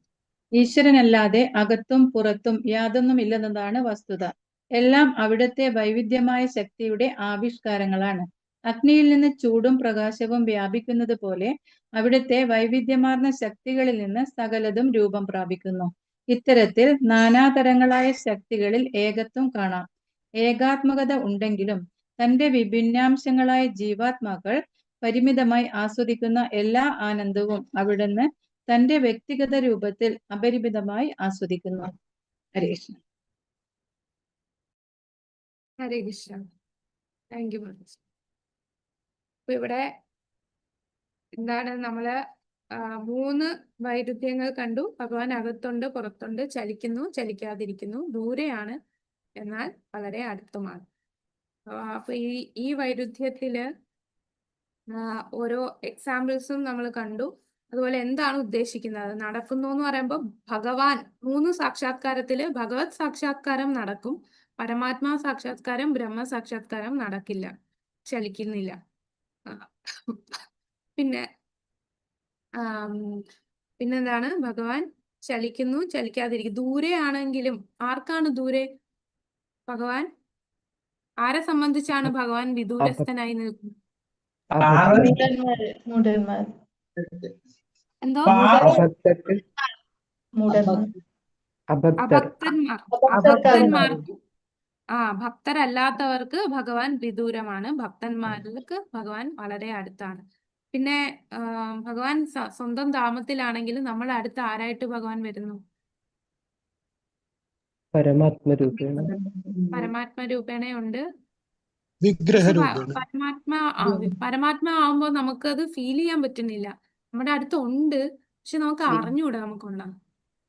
ഈശ്വരനല്ലാതെ അകത്തും പുറത്തും യാതൊന്നുമില്ലെന്നതാണ് വസ്തുത. എല്ലാം അവിടുത്തെ വൈവിധ്യമായ ശക്തിയുടെ ആവിഷ്കാരങ്ങളാണ്. അഗ്നിയിൽ നിന്ന് ചൂടും പ്രകാശവും വ്യാപിക്കുന്നത് പോലെ അവിടുത്തെ വൈവിധ്യമാർന്ന ശക്തികളിൽ നിന്ന് സകലതും രൂപം പ്രാപിക്കുന്നു. ഇത്തരത്തിൽ നാനാതരങ്ങളായ ശക്തികളിൽ ഏകത്വം കാണാം. ഏകാത്മകത ഉണ്ടെങ്കിലും തന്റെ വിഭിന്നാംശങ്ങളായ ജീവാത്മാക്കൾ പരിമിതമായി ആസ്വദിക്കുന്ന എല്ലാ ആനന്ദവും അവിടുന്ന് തന്റെ വ്യക്തിഗത രൂപത്തിൽ അപരിമിതമായി ആസ്വദിക്കുന്നു. ഹരേ കൃഷ്ണ. ഹരേ കൃഷ്ണ. Thank you. അപ്പൊ ഇവിടെ എന്താണ് നമ്മള് 3 വൈരുദ്ധ്യങ്ങൾ കണ്ടു. ഭഗവാൻ അകത്തുണ്ട്, പുറത്തുണ്ട്, ചലിക്കുന്നു, ചലിക്കാതിരിക്കുന്നു, ദൂരെയാണ്, എന്നാൽ വളരെ അടുത്തുമാണ്. അപ്പൊ ഈ വൈരുദ്ധ്യത്തില് ഓരോ എക്സാമ്പിൾസും നമ്മൾ കണ്ടു. അതുപോലെ എന്താണ് ഉദ്ദേശിക്കുന്നത്, നടക്കുന്നു എന്ന് പറയുമ്പോൾ ഭഗവാൻ 3 സാക്ഷാത്കാരത്തില് ഭഗവത് സാക്ഷാത്കാരം നടക്കും, പരമാത്മാ സാക്ഷാത്കാരം ബ്രഹ്മ സാക്ഷാത്കാരം നടക്കില്ല, ചലിക്കുന്നില്ല. പിന്നെന്താണ്, ഭഗവാൻ ചലിക്കുന്നു, ചലിക്കാതിരിക്കും, ദൂരെ ആണെങ്കിലും. ആർക്കാണ് ദൂരെ? ഭഗവാൻ ആരെ സംബന്ധിച്ചാണ് ഭഗവാൻ വിദൂരസ്ഥനായി നിൽക്കുന്നത്? എന്തോ? അഭക്തന്മാർക്ക് ഭക്തരല്ലാത്തവർക്ക് ഭഗവാൻ വിദൂരമാണ്, ഭക്തന്മാർക്ക് ഭഗവാൻ വളരെ അടുത്താണ്. പിന്നെ ഭഗവാൻ സ്വന്തം ധാമത്തിലാണെങ്കിലും നമ്മുടെ അടുത്ത് ആരായിട്ട് ഭഗവാൻ വരുന്നു? പരമാത്മരൂപേണയുണ്ട്. പരമാത്മാ ആവുമ്പോ നമുക്കത് ഫീൽ ചെയ്യാൻ പറ്റുന്നില്ല. നമ്മുടെ അടുത്ത് ഉണ്ട്, പക്ഷെ നമുക്ക് അറിഞ്ഞൂടാ നമുക്കുണ്ടാകും.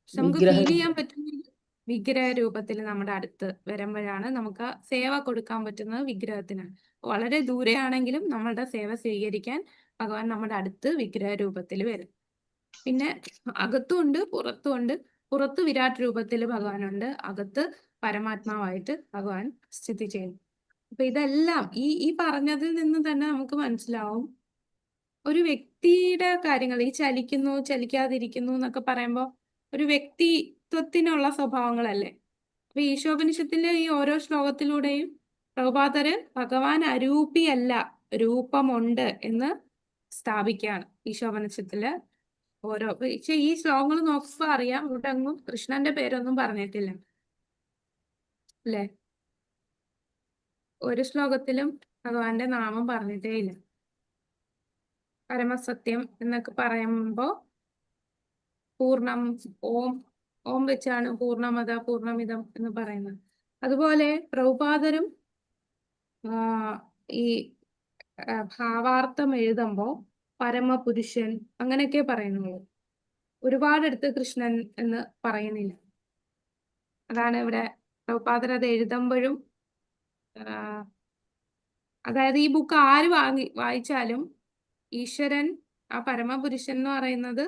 പക്ഷെ നമുക്ക് ഫീൽ ചെയ്യാൻ പറ്റുന്നില്ല. വിഗ്രഹ രൂപത്തിൽ നമ്മുടെ അടുത്ത് വരുമ്പോഴാണ് നമുക്ക് സേവ കൊടുക്കാൻ പറ്റുന്നത്. വിഗ്രഹത്തിനാണ്. വളരെ ദൂരെയാണെങ്കിലും നമ്മളുടെ സേവ സ്വീകരിക്കാൻ ഭഗവാൻ നമ്മുടെ അടുത്ത് വിഗ്രഹ രൂപത്തിൽ വരും. പിന്നെ അകത്തുണ്ട്, പുറത്തുണ്ട്. പുറത്ത് വിരാട് രൂപത്തിൽ ഭഗവാനുണ്ട്, അകത്ത് പരമാത്മാവായിട്ട് ഭഗവാൻ സ്ഥിതി ചെയ്യുന്നു. അപ്പൊ ഇതെല്ലാം ഈ പറഞ്ഞതിൽ നിന്ന് തന്നെ നമുക്ക് മനസ്സിലാവും, ഒരു വ്യക്തിയുടെ കാര്യങ്ങൾ, ഈ ചലിക്കുന്നു, ചലിക്കാതിരിക്കുന്നു എന്നൊക്കെ പറയുമ്പോൾ ഒരു വ്യക്തിത്വത്തിനുള്ള സ്വഭാവങ്ങളല്ലേ. അപ്പൊ ഈശോപനിഷത്തിലെ ഈ ഓരോ ശ്ലോകത്തിലൂടെയും പ്രഭുപാദര് ഭഗവാൻ അരൂപിയല്ല, രൂപമുണ്ട് എന്ന് സ്ഥാപിക്കുകയാണ്. ഈശോപനിഷത്തില് ഓരോ ഈ ശ്ലോകങ്ങൾ നോക്കുമ്പോ അറിയാം, ഇവിടെ ഒന്നും കൃഷ്ണന്റെ പേരൊന്നും പറഞ്ഞിട്ടില്ല അല്ലേ. ഒരു ശ്ലോകത്തിലും ഭഗവാന്റെ നാമം പറഞ്ഞിട്ടേ ഇല്ല. പരമസത്യം എന്നൊക്കെ പറയുമ്പോ പൂർണ്ണം ഓം വെച്ചാണ് പൂർണ്ണമത പൂർണ്ണമിതം എന്ന് പറയുന്നത്. അതുപോലെ പ്രഭുപാദരും ഈ ഭാവാർത്ഥം എഴുതുമ്പോ പരമപുരുഷൻ അങ്ങനെയൊക്കെ പറയുന്നുള്ളൂ. ഒരുപാടെടുത്ത് കൃഷ്ണൻ എന്ന് പറയുന്നില്ല. അതാണ് ഇവിടെ പ്രഭുപാദർ അത് എഴുതുമ്പോഴും, അതായത് ഈ ബുക്ക് ആര് വായിച്ചാലും ഈശ്വരൻ, ആ പരമപുരുഷൻ എന്ന് പറയുന്നത്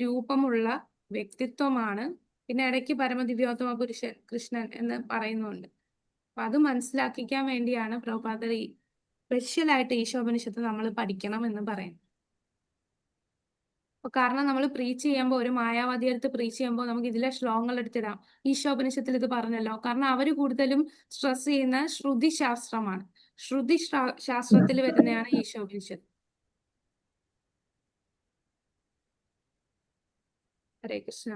രൂപമുള്ള വ്യക്തിത്വമാണ്. പിന്നെ ഇടയ്ക്ക് പരമദിവ്യോത്തമ പുരുഷൻ കൃഷ്ണൻ എന്ന് പറയുന്നുണ്ട്. അപ്പൊ അത് മനസ്സിലാക്കിക്കാൻ വേണ്ടിയാണ് പ്രഭുപാദർ ഈ സ്പെഷ്യലായിട്ട് ഈശോപനിഷത്ത് നമ്മൾ പഠിക്കണം എന്ന് പറയുന്നത്. അപ്പൊ കാരണം നമ്മൾ പ്രീച്ച് ചെയ്യുമ്പോൾ, ഒരു മായാവാദി അടുത്ത് പ്രീച്ച് ചെയ്യുമ്പോൾ നമുക്ക് ഇതിലെ ശ്ലോകങ്ങൾ എടുത്തിടാം, ഈശോപനിഷത്തിൽ ഇത് പറഞ്ഞല്ലോ. കാരണം അവര് കൂടുതലും സ്ട്രെസ് ചെയ്യുന്ന ശ്രുതി ശാസ്ത്രമാണ്. ശ്രുതി ശാസ്ത്രത്തിൽ വരുന്നതാണ് ഈശോപനിഷത്ത്. ഹരേ കൃഷ്ണ.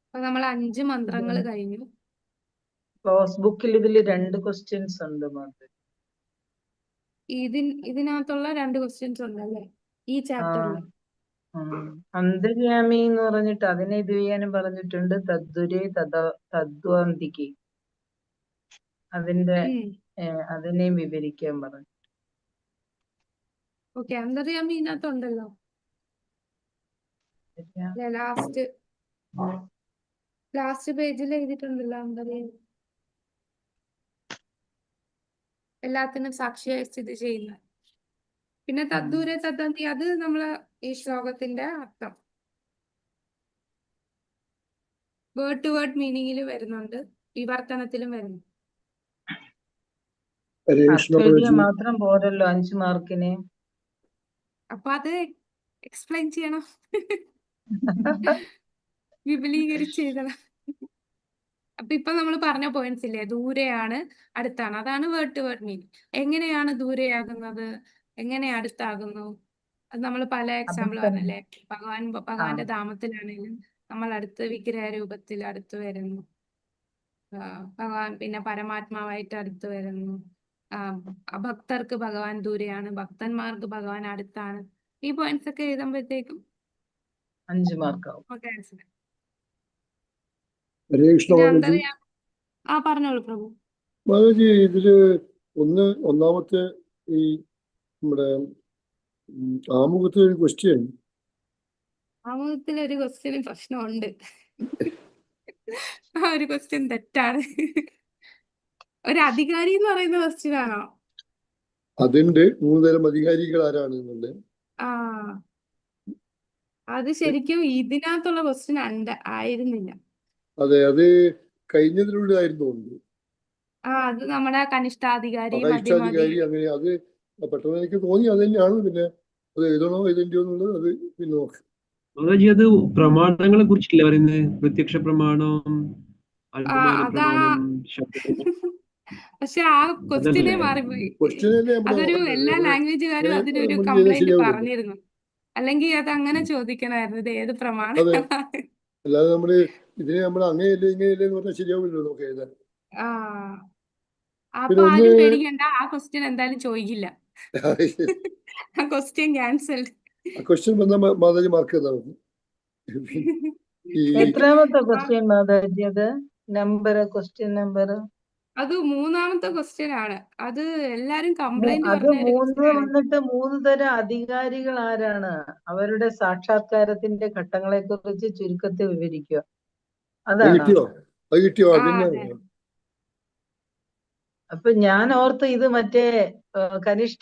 അപ്പൊ നമ്മൾ 5 മന്ത്രങ്ങൾ കഴിഞ്ഞു. ക്ലോസ് ബുക്കിൽ ഇതിൽ 2 ക്വസ്റ്റ്യൻസ് ഉണ്ട് മാതാജി. ഇതിനകത്തുള്ള 2 ക്വസ്റ്റ്യൻസ് ഉണ്ടല്ലേ ഈ ചാപ്റ്ററിൽ? അന്തര്യാമി എന്ന് പറഞ്ഞിട്ട് അതിനെ ഇത് ചെയ്യാനും പറഞ്ഞിട്ടുണ്ട്. തദ്ദുരേ തദ്വാന്തിക്ക് അതിന്റെ അതിനെയും വിവരിക്കാൻ പറഞ്ഞു. ഓക്കെ, അന്തര്യാമി ഇതിനകത്തുണ്ടല്ലോ. ലാസ്റ്റ് പേജിൽ എഴുതിയിട്ടുണ്ടല്ലോ അന്തര്യാമി. എല്ലാത്തിനും സാക്ഷിയായി സ്ഥിതി ചെയ്യുന്ന. പിന്നെ തദ്ദൂരെ തദ്ദന്തി, അത് നമ്മളെ ഈ ശ്ലോകത്തിന്റെ അർത്ഥം വേർഡ് ടു വേർഡ് മീനിങ്ങിൽ വരുന്നുണ്ട്, വിവർത്തനത്തിലും വരുന്നു. മാത്രം പോരല്ലോ 5 മാർക്കിന്. അപ്പൊ അത് എക്സ്പ്ലെയിൻ ചെയ്യണം, വിപുലീകരിച്ച് എഴുതണം. അപ്പൊ ഇപ്പൊ നമ്മൾ പറഞ്ഞ പോയിന്റ്സ് ഇല്ലേ, ദൂരെയാണ് അടുത്താണ്, അതാണ് വേർഡ് ടു വേർഡ് മീനിങ്. എങ്ങനെയാണ് ദൂരെയാകുന്നത്, എങ്ങനെ അടുത്താകുന്നു, അത് നമ്മൾ പല എക്സാമ്പിൾ പറഞ്ഞല്ലേ. ഭഗവാന്റെ ധാമത്തിലാണെങ്കിലും നമ്മൾ അടുത്ത് വിഗ്രഹ രൂപത്തിൽ അടുത്ത് വരുന്നു. ഭഗവാൻ പിന്നെ പരമാത്മാവായിട്ട് അടുത്ത് വരുന്നു. ഭക്തർക്ക് ഭഗവാൻ ദൂരെയാണ്, ഭക്തന്മാർക്ക് ഭഗവാൻ അടുത്താണ്. ഈ പോയിന്റ്സ് ഒക്കെ എഴുതുമ്പോഴത്തേക്കും 5 മാർക്കാവും. ഹരേ കൃഷ്ണ മാതാജി. പറഞ്ഞോളൂ പ്രഭു. മാതാജി, ഇതില് ഒന്നാമത്തെ ഈ നമ്മുടെ ആമുഖത്തിലൊരു ക്വസ്റ്റ്യൻ. ആമുഖത്തിലൊരു ക്വസ്റ്റ്യന് പ്രശ്നമുണ്ട്. ആ ഒരു ക്വസ്റ്റ്യൻ തെറ്റാണ്. ഒരു അധികാരി എന്ന് പറയുന്ന ക്വസ്റ്റ്യൻ ആണോ? അതിന്റെ 3 തരം അധികാരികൾ ആരാണ് എന്നുള്ളത്. അത് ശരിക്കും ഇതിനകത്തുള്ള ക്വസ്റ്റ്യൻ ആയിരുന്നില്ല. അതെ, അത് കഴിഞ്ഞതിലൂടെ ആയിരുന്നു. അത് നമ്മുടെ കനിഷ്ഠാധികാരി, കനിഷ്ഠാധികാരി, അങ്ങനെ അത് പെട്ടെന്ന് എനിക്ക് തോന്നി അത് തന്നെയാണ്. പിന്നെ അത് എഴുതണോ എഴുതണ്ടോ എന്നുള്ളത് അത് പിന്നെ നോക്കാം. മാതാജി, അത് പ്രമാണങ്ങളെ കുറിച്ചില്ല പറയുന്നത്, പ്രത്യക്ഷ പ്രമാണം, അനുമാന പ്രമാണം, പക്ഷെ ആ ക്വസ്റ്റ്യനെ മാറിപ്പോയി. അതൊരു എല്ലാ ലാംഗ്വേജുകാരും അതിനൊരു കംപ്ലൈന്റ് പറഞ്ഞിരുന്നു. അല്ലെങ്കിൽ അത് അങ്ങനെ ചോദിക്കണമായിരുന്നു, ഇത് ഏത് പ്രമാണം. അല്ലാതെ നമ്മള് ഇതിനെ നമ്മൾ അങ്ങനെയല്ലേ ഇങ്ങനെയല്ലേ എന്ന് പറഞ്ഞാൽ ശരിയാവില്ലല്ലോ നമുക്ക് എഴുതാൻ. അപ്പൊ ആരും പേടിക്കണ്ട, ആ ക്വസ്റ്റ്യൻ എന്തായാലും ചോദിക്കില്ല. ആ ക്വസ്റ്റ്യൻ ക്യാൻസൽഡ്. ക്വസ്റ്റ്യൻ വന്ന മാതാജി മാർക്ക് ചെയ്താൽ മതി. എത്രാമത്തെ ക്വസ്റ്റ്യൻ മാതാജി? അത് ക്വസ്റ്റ്യൻ നമ്പർ അത് 3ാമത്തെ ക്വസ്റ്റ്യൻ ആണ്. അത് എല്ലാരും കംപ്ലൈന്റ് അത് 3 വന്നിട്ട് 3 തരം അധികാരികൾ ആരാണ്, അവരുടെ സാക്ഷാത്കാരത്തിന്റെ ഘട്ടങ്ങളെ കുറിച്ച് ചുരുക്കത്തിൽ വിവരിക്കുക. അതാണോ? അപ്പൊ ഞാൻ ഓർത്ത് ഇത് മറ്റേ കനിഷ്ഠ